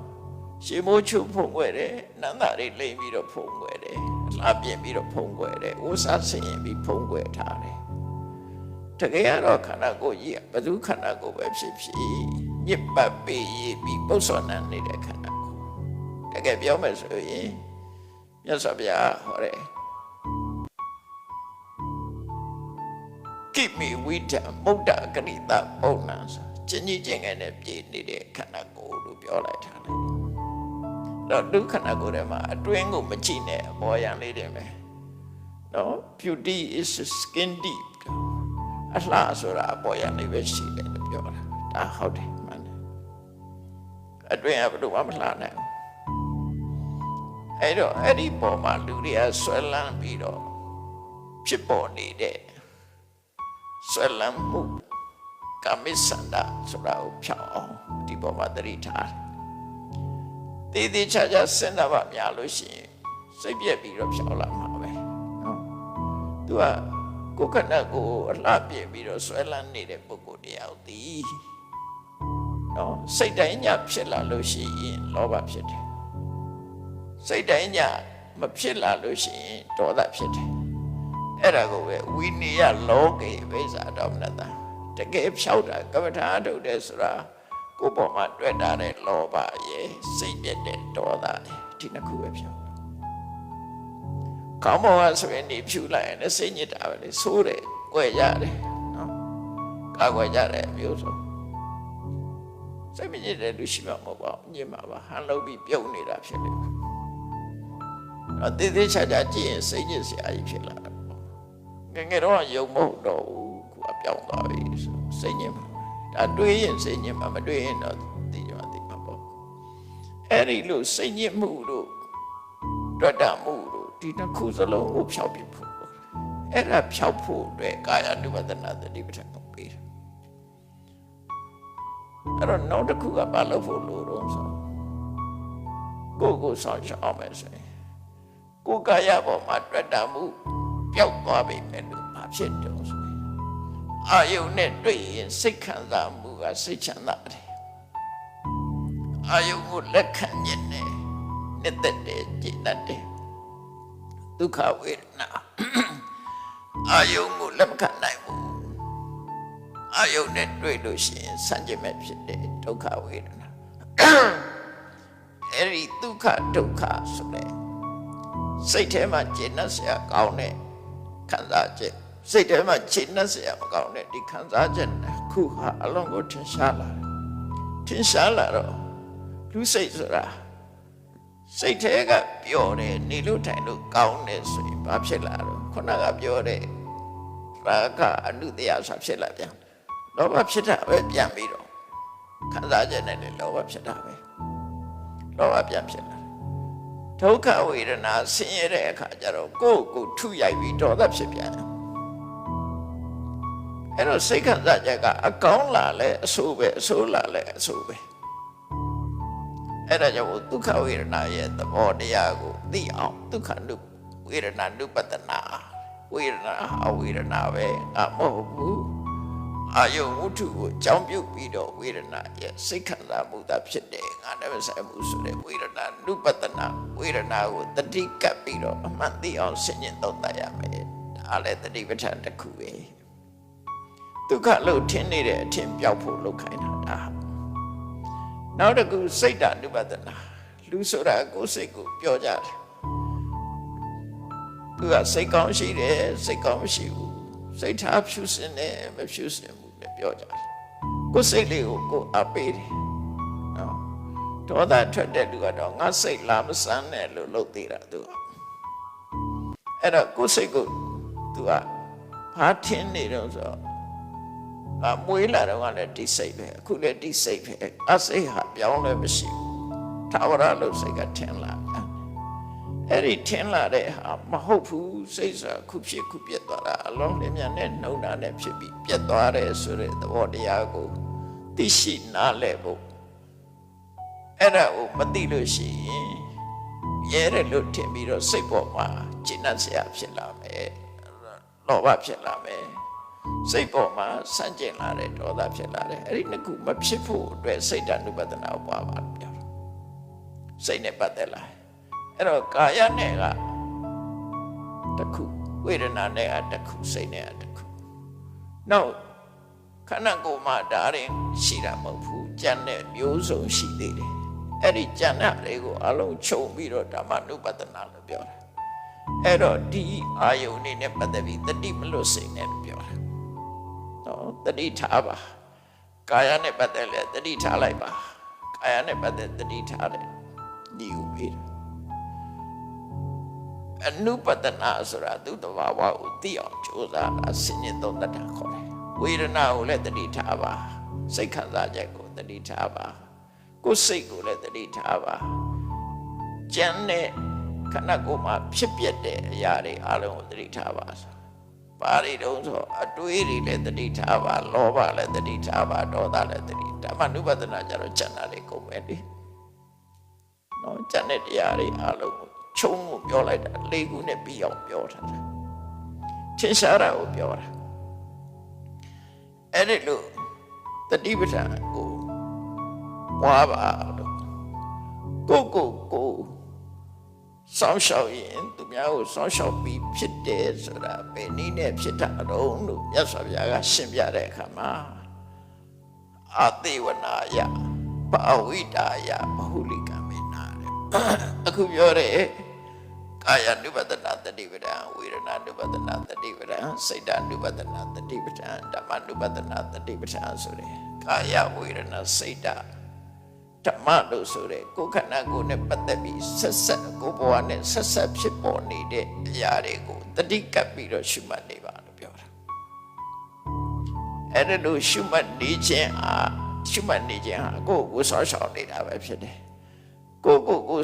Speaker 1: ရှေမိုးချိုဖုံးကွယ်တယ်နန္တာတွေလိမ့်ပြီးတော့ဖုံးကွယ်တယ်အလားပြင်ပြီးတော့ဖုံးကွယ်တယ်ဝဆဆင်ရင်ပြီးဖုံးကွယ်ထားတယ်တကယ်တော့ခန္ဓာကိုယ်ကြီးဘယ်သူခန္ဓာကိုယ်ပဲဖြစ်ဖြစ်ညစ်ပတ်ပေးပြီးပု္ပ္ပစောနံနေတဲ့ခန္ဓာကိုယ်တကယ်ပြောမယ်ဆိုရင် မြတ်စွာဘုရားဟောတယ်ကိမိဝိဒ္ဓမုဒ္ဒဂရိတပုံနာဆိုကျင်ကြီးကျင်ငယ်နဲ့ပြည့်နေတဲ့ခန္ဓာကိုယ်လို့ပြောလိုက်တာလေတော့ဒုက္ခနာကိုယ်ထဲမှာအတွင်းကိုမကြည့်နဲ့အပေါ်ယံလေးတွေပဲနော် beauty is skin deep အလှဆိုတာအပေါ်ယံလေးပဲရှိတယ်လို့ပြောတာဒါဟုတ်တယ်မှန်တယ်အတွင်းကဘယ်လိုမှမလှနိုင်ဘူးအဲ့တော့အဲ့ဒီပေါ်မှာလူတွေကဆွဲလန်းပြီးတော့ဖြစ်ပေါ်နေတဲ့ဆွဲလန်းမှုကာမိစန္ဒဆိုတာကိုဖြောင်းအောင်ဒီပေါ်မှာသတိထားတယ်တည်ချာချာစဉ်းစားပါများလို့ရှိရင်စိတ်ပြက်ပြီးတော့ဖြောင်းလာမှာပဲနော်သူကကိုယ်ခန္ဓာကိုယ်အလှပြည့်ပြီးတော့ဆွဲလန်းနေတဲ့ပုဂ္ဂိုလ်တရားကိုနော်စိတ်တိုင်းညဖြစ်လာလို့ရှိရင်လောဘဖြစ်တယ်စိတ်တိုင်းညမဖြစ်လာလို့ရှိရင်ဒေါသဖြစ်တယ်အဲ့ဒါကိုပဲဝိနည်းလောကေဝိဇ္ဇာတော်မနတတကယ်ဖြောက်တာကမ္မထာထုတ်တယ်ဆိုတာကိုယ်ပေါ်မှာတွေ့တာတဲ့လောဘရဲ့စိတ်ပြည့်တဲ့ဒေါသဒီနှစ်ခုပဲဖြောက်ကောင်းမောကဆိုရင်ဒီဖြူလိုက်ရင်စိတ်ညစ်တာပဲလေဆိုးတယ်ကြွယ်ရတယ်နော်ကာကွယ်ကြတယ်မျိုးစုံစိတ်မညစ်တဲ့လူရှိမှာမဟုတ်ပါဘူးညစ်မှာပါဟန်လုပ်ပြီးပြုံးနေတာဖြစ်လိမ့်မယ်တော့တည်တည်ချာချာကြည့်ရင်စိတ်ညစ်စရာကြီးဖြစ်လာတယ်ငယ်ငယ်တော့ယုံမဟုတ်တော့ဘူးခုအပြောင်းသွားပြီဆိုစိတ်ညစ်မှာဒါတွေးရင်စိတ်ညစ်မှာမတွေးရင်တော့သိကြမှာသိမှာပေါ့အဲ့ဒီလိုစိတ်ညစ်မှုတို့တွတ်တမှုတို့ဒီနှစ်ခုစလုံးကိုဖြောက်ပြဖို့အဲ့ဒါဖြောက်ဖို့အတွက်ကာယ ानु ပဒနာတတိပဋ္ဌာန်ကိုပေးတယ်အဲ့တော့နောက်တစ်ခုကဘာလို့ဖို့လို့တော့ဆိုကိုဆောင်ရှောင်းမယ်ဆိုရင်ကိုကာယပေါ်မှာတွတ်တမှုပျောက်သွားပြီမဲ့လို့ဘာဖြစ်တော့ဆိုရင်အာယုန်နဲ့တွေ့ရင်စိတ်ခံစားမှုကစိတ်ချမ်းသာတယ်အာယုန်ကိုလက်ခံညင်တယ်နှစ်သက်တယ်ကြည်တတ်တယ်ဒုက္ခဝေဒနာအာယုန်ကိုလက်မခံနိုင်ဘူးအာယုန်နဲ့တွေ့လို့ရှိရင်ဆန့်ကျင်မဲ့ဖြစ်တယ်ဒုက္ခဝေဒနာအဲ့ဒီဒုက္ခဒုက္ခဆိုတဲ့စိတ်ထဲမှာကျဉ်းနှံ့เสียကောင်းတဲ့ခံစားချက်စိတ်ထဲမှာကျဉ်းနှံ့เสียမကောင်းတဲ့ဒီခံစားချက်ခုဟာအလုံးကိုထင်ရှားလာတယ်ထင်ရှားလာတော့လူစိတ်ဆိုတာစိတ်ထဲကပျော်တယ်နေလို့ထိုင်လို့ကောင်းတယ်ဆိုရင်ဘာဖြစ်လာတော့ခုနကပြောတဲ့ရာဂအနုတ္တရာဆိုဖြစ်လာပြန်လောဘဖြစ်တာပဲပြန်ပြီးတော့ခံစားချက်နဲ့လောဘဖြစ်တာပဲလောဘပြန်ဖြစ်လာဒုက္ခဝေဒနာဆင်းရဲတဲ့အခါကျတော့ကိုယ့်ကိုထုရိုက်ပြီးဒေါသဖြစ်ပြန်တယ်အဲ့တော့စိတ်ခံစားချက်ကအကောင်းလာလဲအဆိုးပဲအဆိုးလာလဲအဆိုးပဲအဲ့ဒါကြောင့်ဒုက္ခဝေဒနာရဲ့သဘောတရားကိုသိအောင်ဒုက္ခနုဝေဒနာနုပတနာဝေဒနာအဝေဒနာပဲငါမဟုတ်ဘူးအာယုဝတ္ထုကိုကြောင်းပြုတ်ပြီးတော့ဝေဒနာရဲ့စိတ်ခံစားမှုသာဖြစ်တယ်ငါနဲ့မဆိုင်ဘူးဆိုတဲ့ဝေဒနာနုပတနာဝေဒနာကိုတတိကပ်ပြီးတော့အမှန်သိအောင်ဆင်ញင်သုံးသပ်ရမယ်ဒါလည်းတတိပဋ္ဌာန်တစ်ခုပဲဒုက္ခလို့ထင်နေတဲ့အထင်ပြောက်ဖို့လုပ်ခိုင်းတာဒါနောက်တစ်ခုစိတ်ဓာတ်နုပဒနာလူဆိုတာကိုယ်စိတ်ကိုပြောကြတယ်သူကစိတ်ကောင်းရှိတယ်စိတ်ကောင်းမရှိဘူးစိတ်ထားဖြူစင်တယ်မဖြူစင်ဘူးလည်းပြောကြတယ်ကိုယ်စိတ်လေးကိုကိုယ်အပေးတယ်နော်ဒေါသထွက်တဲ့လူကတော့ငါစိတ်လာမစမ်းနဲ့လို့လုပ်သေးတာသူကအဲ့တော့ကိုယ်စိတ်ကိုသူကဘာထင်းနေတော့ဆိုမွေးလာတော့ကလည်းဒီစိတ်ပဲအခုလည်းဒီစိတ်ပဲအစိတ်ဟာပြောင်းလဲမရှိဘူးသာဝရလို့စိတ်ကထင်လာအဲ့ဒီထင်လာတဲ့ဟာမဟုတ်ဘူးစိတ်ဆိုခုဖြစ်ခုပြတ်သွားတာအလုံးလင်းမြန်နဲ့နှုံတာနဲ့ဖြစ်ပြီးပြတ်သွားတယ်ဆိုတဲ့သဘောတရားကိုသိရှိနားလည်ဖို့အဲ့ဒါကိုမသိလို့ရှိရင်ရဲတယ်လို့ထင်ပြီးတော့စိတ်ပေါ်မှာကျဉ်းနှံ့စရာဖြစ်လာမယ်လောဘဖြစ်လာမယ်စိတ်ပေါ်မှာဆန့်ကျင်လာတဲ့ဒေါသဖြစ်လာတယ်အဲ့ဒီနှစ်ခုမဖြစ်ဖို့အတွက်စိတ်ဓာတ်နုပဒနာကိုပွားပါလို့ပြောတယ်စိတ်နဲ့ပတ်သက်လာအဲ့တော့ကာယနဲ့ကတစ်ခုဝေဒနာနဲ့ကတစ်ခုစိတ်နဲ့ကတစ်ခုနောက်ခန္ဓာကိုယ်မှာဒါရင်ရှိတာမဟုတ်ဘူးကြံတဲ့မျိုးစုံရှိသေးတယ် အဲ့ဒီဉာဏ်တွေကိုအလုံးခြုံပြီးတော့ဓမ္မနုပဒနာလို့ပြောတာအဲ့တော့ဒီအာယုန်နဲ့ပတ်သက်ပြီးတတိမလွတ်စေနဲ့လို့ပြောတာနော်တတိထားပါကာယနဲ့ပတ်သက်လဲတတိထားလိုက်ပါကာယနဲ့ပတ်သက်တတိထားတယ်ညီဥပေးတယ်အနုပဒနာဆိုတာသူ့တဘာဝကိုသိအောင်ကြိုးစားတာစဉ်းကျင်သုံးသပ်တာခေါ်တယ်ဝေဒနာကိုလည်းတတိထားပါစိတ်ခံစားချက်ကိုတတိထားပါကိုယ်စိတ်ကိုလည်းတတိထားပါကျန်တဲ့ခန္ဓာကိုယ်မှာဖြစ်ပျက်တဲ့အရာတွေအလုံးကိုတတိထားပါပါရီတုံးဆိုအတွေးတွေလည်းတတိထားပါလောဘလည်းတတိထားပါဒေါသလည်းတတိဓမ္မနုပဒနာကြတော့ကျန်တာတွေကုန်ပဲလေနော်ကျန်တဲ့တရားတွေအလုံးကိုခြုံကိုပြောလိုက်တာလေးခုနဲ့ပြီးအောင်ပြောထားတာထင်ရှားတာကိုပြောတာအဲ့ဒီလိုတတိပဋ္ဌာန်ကိုပွားပါလို့ကိုစောင့်ရှောက်ရင်သူများကိုစောင့်ရှောက်ပြီးဖြစ်တယ်ဆိုတာဘယ်နည်းနဲ့ဖြစ်တာတော့လို့မြတ်စွာဘုရားကရှင်းပြတဲ့အခါမှာအာသေဝနာယဘာဝိတာယဘဟုလိကမေနာတဲ့အခုပြောတဲ့ကာယ ानु ပဒနာတတိပဒံဝေဒနာ ानु ပဒနာတတိပဒံစိတ် ानु ပဒနာတတိပဒံဓမ္မ ानु ပဒနာတတိပဒံဆိုတဲ့ကာယဝေဒနာစိတ်ဓမ္မလို့ဆိုတဲ့ကိုယ်ခန္ဓာကိုယ်နဲ့ပတ်သက်ပြီးဆက်ဆက်ကိုယ်ဘဝနဲ့ဆက်ဆက်ဖြစ်ပေါ်နေတဲ့အရာတွေကိုတတိကပ်ပြီးတော့ရှုမှတ်နေပါလို့ပြောတာအဲ့ဒါလို့ရှုမှတ်နေခြင်းဟာကိုယ့်ကိုစောင့်ရှောက်နေတာပဲဖြစ်တယ်ကို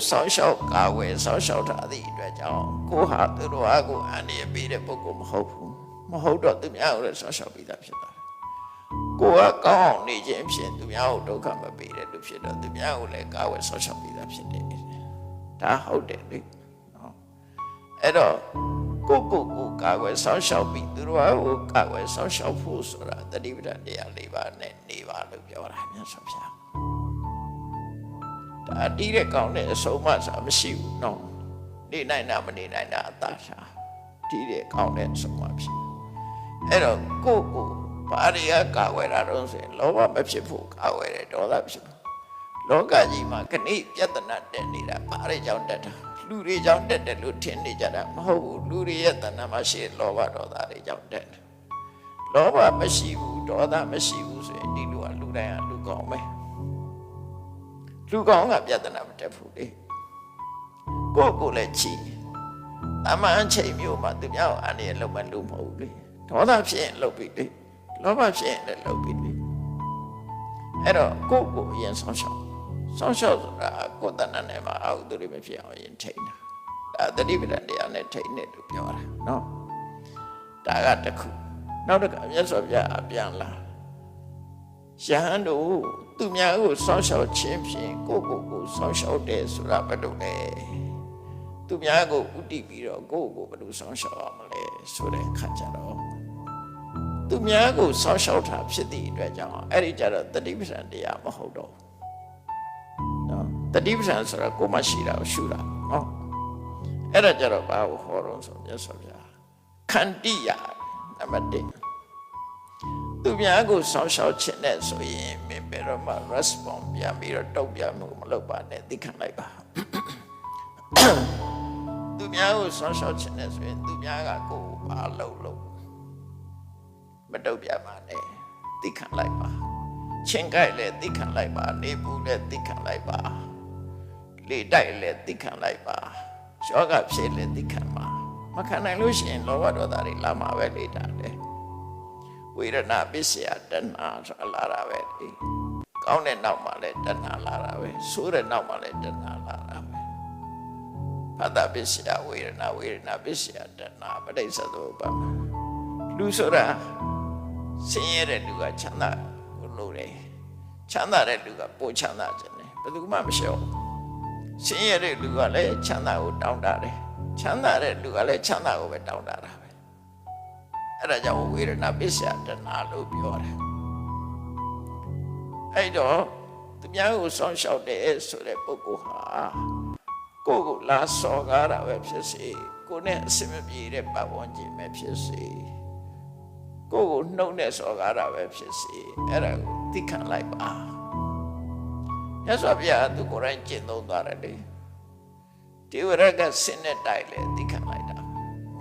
Speaker 1: စောင့်ရှောက်ကာဝယ်စောင့်ရှောက်ထားသည့်အတွက်ကြောင့်ကိုဟာသူတို့ဟာကိုအန္တရာယ်ပေးတဲ့ပုဂ္ဂိုလ်မဟုတ်ဘူးမဟုတ်တော့သူများကိုလည်းစောင့်ရှောက်ပြီးသားဖြစ်သွားတယ်ကိုကကောင်းအောင်နေခြင်းဖြင့်သူများကိုဒုက္ခမပေးတဲ့လူဖြစ်တော့သူများကိုလည်းကာဝယ်စောင့်ရှောက်ပြီးသားဖြစ်တယ်ဒါဟုတ်တယ်လေနော်အဲ့တော့ကိုကာဝယ်စောင့်ရှောက်ပြီးသူတို့ကိုကာဝယ်စောင့်ရှောက်ဖို့ဆိုတာတတိပဋ္ဌာန်တရား၄ပါးနဲ့နေပါလို့ပြောတာမြတ်စွာဘုရားဒါတီးတဲ့ကောင်းတဲ့အဆုံးအမဆိုတာမရှိဘူးနော်နေနိုင်တာမနေနိုင်တာအသာရှာတီးတဲ့ကောင်းတဲ့အဆုံးအမဖြစ်အဲ့တော့ကိုဘာတွေကကာဝယ်တာတော့ဆိုရင်လောဘမဖြစ်ဖို့ကာဝယ်တယ်ဒေါသဖြစ်ဖို့လောကကြီးမှာခဏပြဿနာတက်နေတာဘာတွေကြောင့်တက်တာလူတွေကြောင့်တက်တယ်လို့ထင်နေကြတာမဟုတ်ဘူးလူတွေရဲ့တဏ္ဍာမှာရှိလောဘဒေါသတွေကြောင့်တက်တယ်လောဘမရှိဘူးဒေါသမရှိဘူးဆိုရင်ဒီလူကလူတိုင်းကလူကောင်းပဲလူကောင်းကပြဿနာမတက်ဘူးလေကိုလည်းချီအမှန်ချိန်မျိုးမှာသူများကိုအနေနဲ့လုံးမလို့မဟုတ်ဘူးလေဒေါသဖြစ်ရင်လုပ်ပြီးလေလောဘဖြစ်ရင်လည်းလုပ်ပြီးလေအဲ့တော့ကိုအရင်ဆောင်ရှောက်ဆိုတာကိုယ်တဏ္ဍာနဲ့မှာအောက်သူတွေမဖြစ်အောင်ရင်ထိန်းတာဒါတတိပဋ္ဌာန်တရားနဲ့ထိန်းတယ်လို့ပြောတာနော်ဒါကတစ်ခုနောက်တစ်ခါမြတ်စွာဘုရားအပြန်လာယဟန်တို့သူများကိုစောင့်ရှောက်ခြင်းဖြင့်ကိုစောင့်ရှောက်တယ်ဆိုတာဘာလို့လဲသူများကိုဥတည်ပြီးတော့ကိုဘယ်လိုစောင့်ရှောက်အောင်မလဲဆိုတဲ့အခါကျတော့သူများကိုစောင့်ရှောက်တာဖြစ်သည့်အတွက်ကြောင့်အဲ့ဒီကြတော့တတိပဋ္ဌာန်တရားမဟုတ်တော့နော်တတိပဋ္ဌာန်ဆိုတာကိုမရှိတာကိုရှုတာနော်အဲ့ဒါကြတော့ဘာကိုဟောတော့ဆိုမြတ်စွာဘုရားခန္တိယနံပါတ်1သူများကိုစောင့်ရှောက်ခြင်းနဲ့ဆိုရင်မင်းဘယ်တော့မှ response ပြန်ပြီးတော့တုံ့ပြန်မှုမလုပ်ပါနဲ့သိခံလိုက်ပါသူများကိုစောင့်ရှောက်ခြင်းနဲ့ဆိုရင်သူများကကိုယ်ဘာလုပ်မတုံ့ပြန်ပါနဲ့သိခံလိုက်ပါချင်းကြိုက်လည်းသိခံလိုက်ပါနေပူလည်းသိခံလိုက်ပါလေတိုက်လည်းသိခံလိုက်ပါယောဂဖြစ်လည်းသိခံပါမခံနိုင်လို့ရှိရင်လောဘဒေါသတွေလာမှာပဲလေတာလေဝေဒနာပစ္စယတဏှာဆိုတာလာတာပဲလေကောင်းတဲ့နောက်မှာလည်းတဏှာလာတာပဲဆိုးတဲ့နောက်မှာလည်းတဏှာလာတာပဲဖတ်တာပစ္စယဝေဒနာပစ္စယတဏှာပဋိစ္စသောဥပမာလူဆိုတာဆင်းရဲတဲ့လူကချမ်းသာကိုလို့တယ်ချမ်းသာတဲ့လူကပိုချမ်းသာခြင်းတယ်ဘယ်သူမှမရှောင်ဆင်းရဲတဲ့လူကလည်းချမ်းသာကိုတောင်းတတယ်ချမ်းသာတဲ့လူကလည်းချမ်းသာကိုပဲတောင်းတတာပဲအဲ့ဒါကြောင့်ဝေဒနာပစ္စယတဏှာလို့ပြောတယ်အဲ့တော့သူများကိုစောင့်ရှောက်တယ်ဆိုတဲ့ပုဂ္ဂိုလ်ဟာကိုယ်ကိုလာစော်ကားတာပဲဖြစ်စေကိုယ်နဲ့အစမပြေတဲ့ပတ်ဝန်းကျင်ပဲဖြစ်စေကိုယ်နှုတ်နဲ့စော်ကားတာပဲဖြစ်စေအဲ့ဒါကိုသိခံလိုက်ပါ မြတ်စွာဘုရားသူကိုယ်တိုင်ကျင့်သုံးသွားတယ်လေဒေဝရကစင်နဲ့တိုက်လေသိခံလိုက်တာ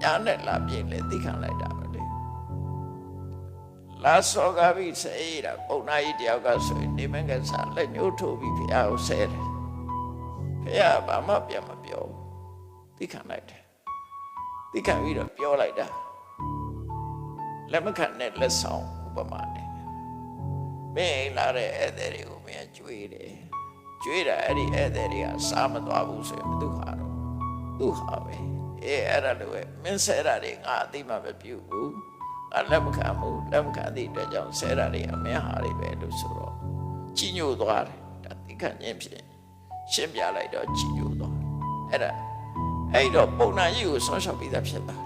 Speaker 1: ညာနဲ့လာပြင်းလေသိခံလိုက်တာပဲလေလာစောကပြီးစေးတာပုံနာကြီးတယောက်ကဆိုရင်နေမကစားလက်ညှိုးထိုးပြီးဘုရားကိုဆဲတယ်ဘုရားဘာမှပြန်မပြောသိခံလိုက်တယ်သိခံပြီးတော့ပြောလိုက်တာလက်မခံနဲ့လက်ဆောင်ဥပမာနဲ့မင်းလာတဲ့ဧည့်သည်တွေကိုမင်းကျွေးတယ်ကျွေးတာအဲ့ဒီဧည့်သည်တွေကစားမသွားဘူးဆိုရင်ဘယ်သူဟာတော့သူဟာပဲအဲ့ဒါလိုပဲမင်းဆဲတာတွေငါအသိမှမပြုဘူးလက်မခံဘူးလက်မခံသည့်အတွက်ကြောင့်ဆဲတာတွေအမင်းဟာတွေပဲလို့ဆိုတော့ကြီးညိုသွားတယ်ဒါသိခံခြင်းဖြင့်ရှင်းပြလိုက်တော့ကြီးညိုသွားအဲ့တော့ပုံနာကြီးကိုဆောင်းရှောက်ပြီးသားဖြစ်သွား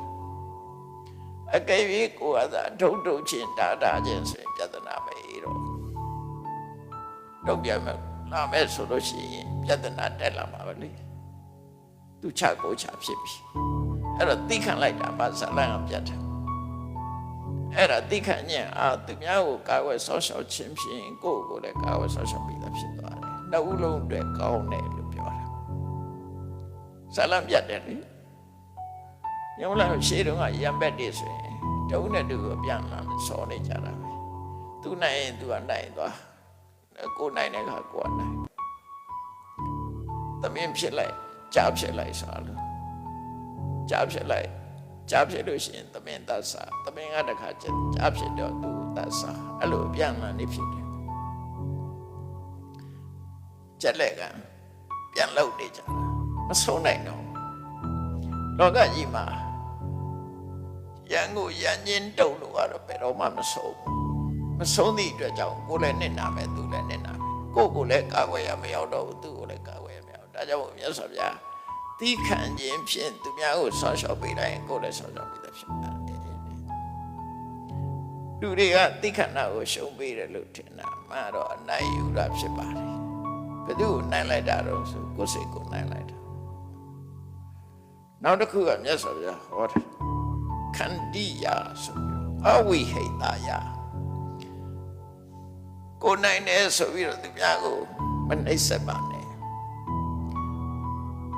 Speaker 1: အကယ်၍ကိုယ်ကသာဒုတ်ဒုတ်ချင်းတာချင်းဆိုရင်ပြဿနာပဲတော့တော့ပြန်မလာမဲ့ဆိုလို့ရှိရင်ပြဿနာတက်လာမှာပဲလေသူချကိုချဖြစ်ပြီအဲ့တော့သိခံလိုက်တာပါဇလန်ကပြတ်တယ်အဲ့ဒါသိခံခြင်းသူများကိုကာဝယ်ဆောင်းရှောက်ခြင်းဖြင့်ကိုယ့်ကိုယ်လည်းကာဝယ်ဆောင်းရှောက်ပြီးသားဖြစ်သွားတယ်နှစ်ဦးလုံးအတွက်ကောင်းတယ်လို့ပြောတာဇလန်ပြတ်တယ်လေညောင်းလာရှေ့တုန်းကရံပက်တွေဆိုရင်တုံးနဲ့တူကိုပြန်လာဆော်နေကြတာပဲသူနိုင်ရင်သူကနိုင်သွားကိုနိုင်တဲ့ခါကိုကနိုင်သမင်းဖြစ်လိုက်ကြားဖြစ်လိုက်ဆိုလို့ကြားဖြစ်လိုက်ကြားဖြစ်လို့ရှိရင်သမင်းသတ်စားသမင်းကတခါကြားဖြစ်တော့သူသတ်စားအဲ့လိုပြန်လာနေဖြစ်တယ်ကျက်လက်ကပြန်လှုပ်နေကြတာမဆုံးနိုင်တော့လောကကြီးမှာရန်ကိုရန်ချင်းတုံလို့ကတော့ဘယ်တော့မှမဆုံးဘူးမဆုံးသည့်အတွက်ကြောင့်ကိုယ်လည်းနစ်နာမယ်သူလည်းနစ်နာမယ်ကိုယ်လည်းကာကွယ်ရမရောက်တော့ဘူးသူကိုလည်းကာကွယ်ရမရောက်ဒါကြောင့်မြတ်စွာဘုရားသီးခံခြင်းဖြင့်သူများကိုဆောင်းရှောက်ပေးလိုက်ရင်ကိုယ်လည်းဆောင်းရှောက်ပေးတာဖြစ်ပါတယ်လူတွေကသီးခံတာကိုရှုံးပေးတယ်လို့ထင်တာမှတော့အနိုင်ယူတာဖြစ်ပါတယ်ဘယ်သူကိုနိုင်လိုက်တာတော့ဆိုကိုယ်စိတ်ကိုနိုင်လိုက်တာနောက်တစ်ခုကမြတ်စွာဘုရားဟောတယ်ခန္တိယဆိုပြီးအဝိဟိတယကိုနိုင်တယ်ဆိုပြီးတော့သူများကိုမနှိပ်စက်ပါနဲ့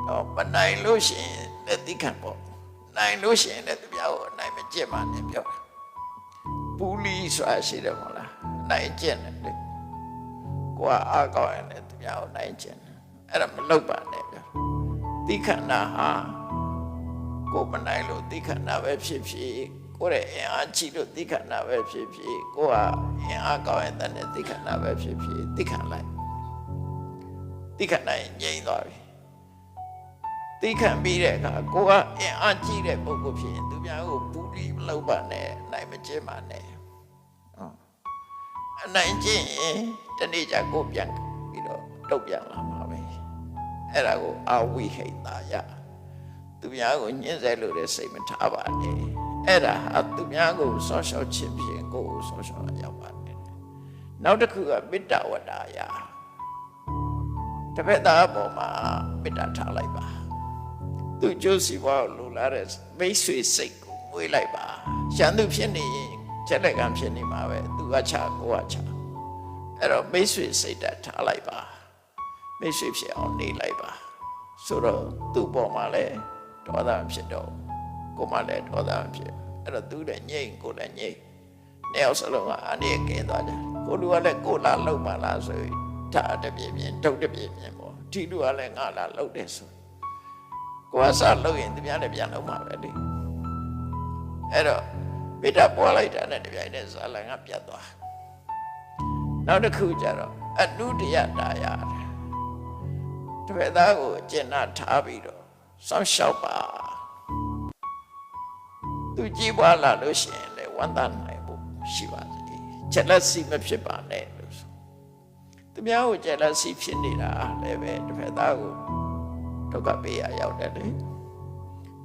Speaker 1: တော့မနိုင်လို့ရှိရင်လက်သိခံပေါ့နိုင်လို့ရှိရင်လည်းသူများကိုအနိုင်မကျင့်ပါနဲ့ပြောတာပူလီဆိုတာရှိတယ်မဟုတ်လားနိုင်ကျင့်တယ်လေကိုကအားကောင်းရင်လည်းသူများကိုနိုင်ကျင့်တယ်အဲ့ဒါမလုပ်ပါနဲ့ပြောသိခံတာဟာကိုမနိုင်လို့သိခဏပဲဖြစ်ဖြစ်ကိုရဲ့အင်အားကြီးလို့သိခဏပဲဖြစ်ဖြစ်ကိုကအင်အားကောင်းတဲ့တဲ့သိခဏပဲဖြစ်ဖြစ်သိခံလိုက်သိခဏရင်ငြိမ်းသွားပြီသိခံပြီးတဲ့အခါကိုကအင်အားကြီးတဲ့ပုဂ္ဂိုလ်ဖြစ်ရင်သူများကိုပူလီမလုပ်ပါနဲ့နိုင်မကျင့်ပါနဲ့အနိုင်ကျင့်ရင်တနေ့ကျကိုပြန်ပြီးတော့တုတ်ပြန်လာမှာပဲအဲ့ဒါကိုအဝိဟိတယသူများကိုညှင်းဆဲလို့လည်းစိတ်မထားပါနဲ့အဲ့ဒါဟာသူများကိုဆောင်းရှောက်ခြင်းဖြင့်ကိုယ်ကိုဆောင်းရှောက်ရရောက်ပါတယ်နောက်တစ်ခုကမေတ္တာဝတ္တာယတစ်ဖက်သားပေါ်မှာမေတ္တာထားလိုက်ပါသူကျိုးစီပွားကိုလိုလားတဲ့မိတ်ဆွေစိတ်ကိုမွေးလိုက်ပါရန်သူဖြစ်နေရင်ချက်လက်ကံဖြစ်နေမှာပဲသူကချကိုကချအဲ့တော့မိတ်ဆွေစိတ်ဓာတ်ထားလိုက်ပါမိတ်ဆွေဖြစ်အောင်နေလိုက်ပါဆိုတော့သူ့ပေါ်မှာလည်းဒေါသဖြစ်တော့ကိုမှလည်းဒေါသဖြစ်အဲ့တော့သူလည်းညိတ်ကိုလည်းညိတ်နှစ်ယောက်စလုံးကအနည်းကင်းသွားကြကိုလူကလည်းကိုလာလှုပ်ပါလားဆိုရင်ဒါတပြင်းပြင်းတုတ်တပြင်းပြင်းပေါ့ဒီလူကလည်းငါလာလှုပ်တယ်ဆိုကိုကစားလှုပ်ရင်သူများလည်းပြန်လှုပ်မှာပဲလေအဲ့တော့မေတ္တာပွားလိုက်တာနဲ့တပြိုင်တည်းဇာလန်ကပြတ်သွားနောက်တစ်ခုကျတော့အနုတ္တယတာယတပည့်သားကိုအကျဉ်းထားပြီးတော့စောင့်ရှောက်ပါသူကြည်ပွားလာလို့ရှိရင်လည်းဝမ်းသာနိုင်ဖို့ရှိပါစေချက်လက်စီမဖြစ်ပါနဲ့လို့ဆိုသူများကိုချက်လက်စီဖြစ်နေတာလည်းပဲတပည့်သားကိုဒုက္ခပေးရရောက်တယ်လေ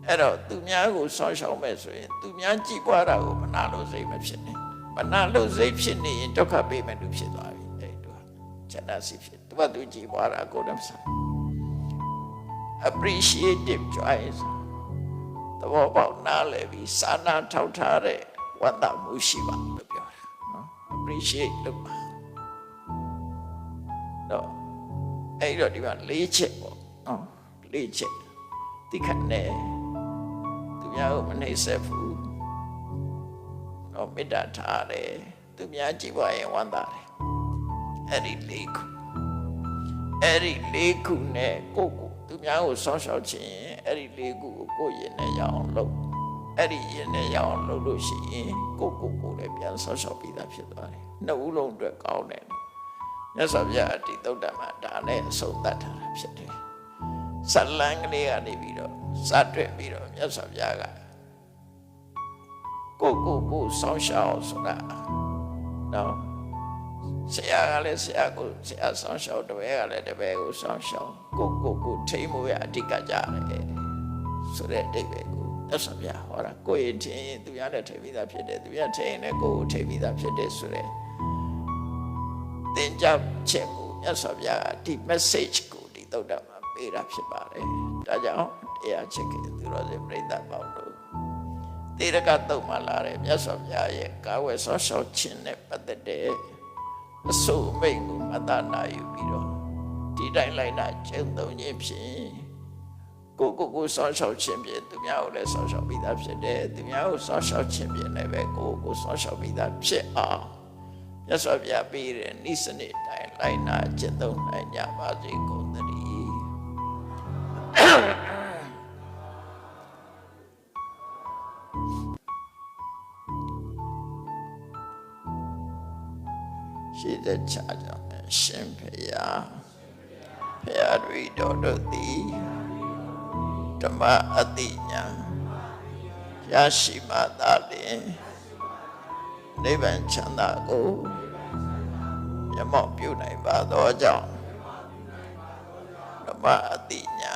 Speaker 1: အဲ့တော့သူများကိုစောင့်ရှောက်မဲ့ဆိုရင်သူများကြည်ပွားတာကိုမနာလို့စိတ်မဖြစ်နဲ့မနာလို့စိတ်ဖြစ်နေရင်ဒုက္ခပေးမဲ့လူဖြစ်သွားပြီအဲ့တူချက်လက်စီဖြစ်သူကသူကြည်ပွားတာကိုလည်းမဆိုင်appreciative choice သဘောပေါက်နားလည်ပြီးစာနာထောက်ထားတဲ့ဝတ္တမှုရှိပါလို့ပြောတာနော် appreciate လုပ်ပါတော့ အဲ့တော့ဒီမှာ၄ချက်ပေါ့နော်၄ချက်တိခတ်နေသူများကိုမနှိမ့်ဆက်ဘူးတော့မေတ္တာထားတယ်သူများကြည့်ပါရင်ဝမ်းသာတယ်အဲ့ဒီ၄ခုနဲ့ကိုသူများကိုဆောင်းရှောက်ခြင်းအဲ့ဒီ၄ခုကိုရင်နဲ့ရအောင်လုပ်အဲ့ဒီရင်နဲ့ရအောင်လုပ်လို့ရှိရင်ကိုလည်းပြန်ဆောင်းရှောက်ပြီးသားဖြစ်သွားတယ်နှစ်ဦးလုံးအတွက်ကောင်းတယ်မြတ်စွာဘုရားဒီသုတ္တမဒါနဲ့အဆုံးသတ်ထားတာဖြစ်တယ်ဇလံကလေးကနေပြီးတော့စတွေ့ပြီးတော့မြတ်စွာဘုရားကကိုဆောင်းရှောက်ဆိုတာနော်ဆရာကလည်းဆရာကိုဆရာဆောင်းရှောက်တပည့်ကလည်းတပည့်ကိုဆောင်းရှောက်ကိုထိမ့်မှုရအဓိကကြတယ်ဆိုတဲ့အဓိပ္ပာယ်ကိုမြတ်စွာဘုရားဟောတာကိုရင်ထင်သူရတဲ့ထိပ်ပြီးသားဖြစ်တယ်သူရထင်လည်းကိုထိပ်ပြီးသားဖြစ်တယ်ဆိုတဲ့သင်ကြားချက်ကိုမြတ်စွာဘုရားဒီ message ကိုဒီသုတ္တမှာပေးတာဖြစ်ပါတယ်ဒါကြောင့်တရားချက်ကသူတော်စင်ပြိဿပေါင်းတို့တေရကတုတ်မှလာတယ်မြတ်စွာဘုရားရဲ့ကာဝယ်ဆောင်းရှောက်ခြင်းနဲ့ပတ်သက်တဲ့အဆိုအမိန့်ကိုမတနာယူပြီးတော့ဒီတိုင်းလိုက်တာကျင့်သုံးခြင်းဖြင့်ကိုဆောင်းရှောက်ခြင်းဖြင့်သူများကိုလည်းဆောင်းရှောက်ပြီးသားဖြစ်တယ်သူများကိုဆောင်းရှောက်ခြင်းဖြင့်လည်းပဲကိုဆောင်းရှောက်ပြီးသားဖြစ်အောင်မြတ်စွာဘုရားပေးတဲ့နိစ္စနစ်တိုင်းလိုက်နာကျင့်သုံးနိုင်ကြပါစေကုန်သတည်းရှိတဲ့ချာကြောင့်ရှင်ဖရာတွေတော်တို့သည်ဓမ္မအတိညာရရှိမှသာလျှင်နိဗ္ဗာန်ချမ်းသာကိုမျက်မှောက်ပြုနိုင်ပါသောကြောင့်ဓမ္မအတိညာ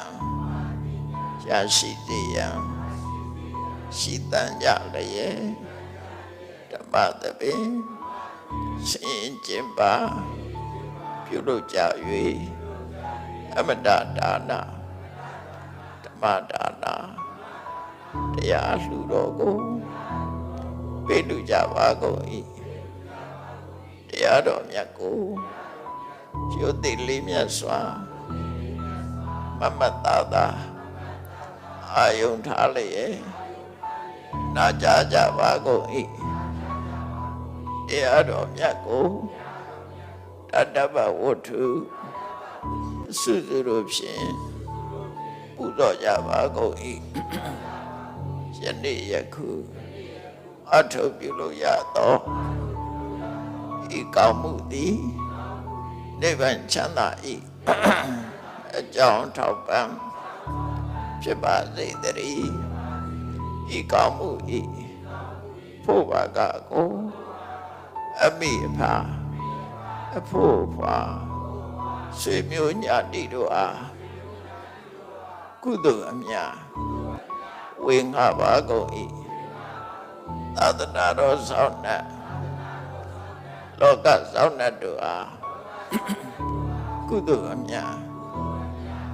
Speaker 1: ရရှိစေရန်ရှိတန်ကြလျက်ဓမ္မသဘင်စင်ကျင်ပါပြုလုပ်ကြ၍အမတဒါနဓမ္မဒါနတရားလှူတော်ကိုပေးလူကြပါကုန်၏တရားတော်မြတ်ကိုကျိုးသိလေးမြတ်စွာမမတ်သာအာယုံထားလျက်နာကြားကြပါကုန်၏တရားတော်မြတ်ကိုတတ္တဗဝတ္ထုစုစုတို့ဖြင့်ပူဇော်ကြပါကုန်၏ယနေ့ယခုအထုပ်ပြုလို့ရသောဤကောင်းမှုသည်နိဗ္ဗာန်ချမ်းသာ၏အကြောင်းထောက်ပံ့ဖြစ်ပါစေတည်းဤကောင်းမှု၏ဖို့ပါကကိုအမိအဖအဖို့ဖွာဆွေမျိုးညာတိတို့အားကုသိုလ်အမြတ်ဝေငှပါကုန်၏သာသနာတော်ဆောင်နှင့်လောကဆောင်နှင့်တို့အားကုသိုလ်အမြတ်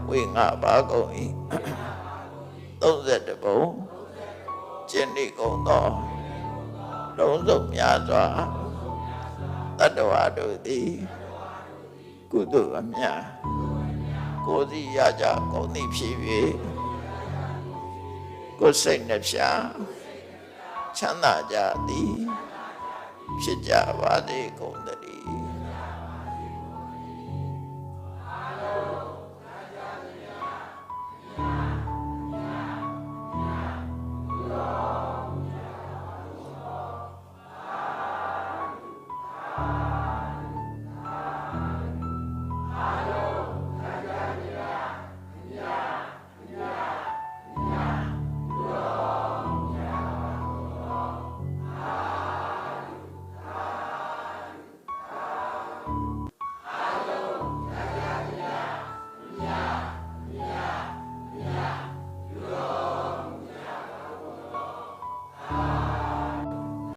Speaker 1: ဝေငှပါကုန်၏32ဘုံကျင့်နေကုန်သောလုံးစုံများစွာတတ္တဝါတို့သည်ကုသိုလ်အမြတ်ကိုယ်စီရကြကုန်သည်ဖြစ်၍ကိုယ်စိတ်နှပြချမ်းသာကြသည်ဖြစ်ကြပါစေကုန်သတည်း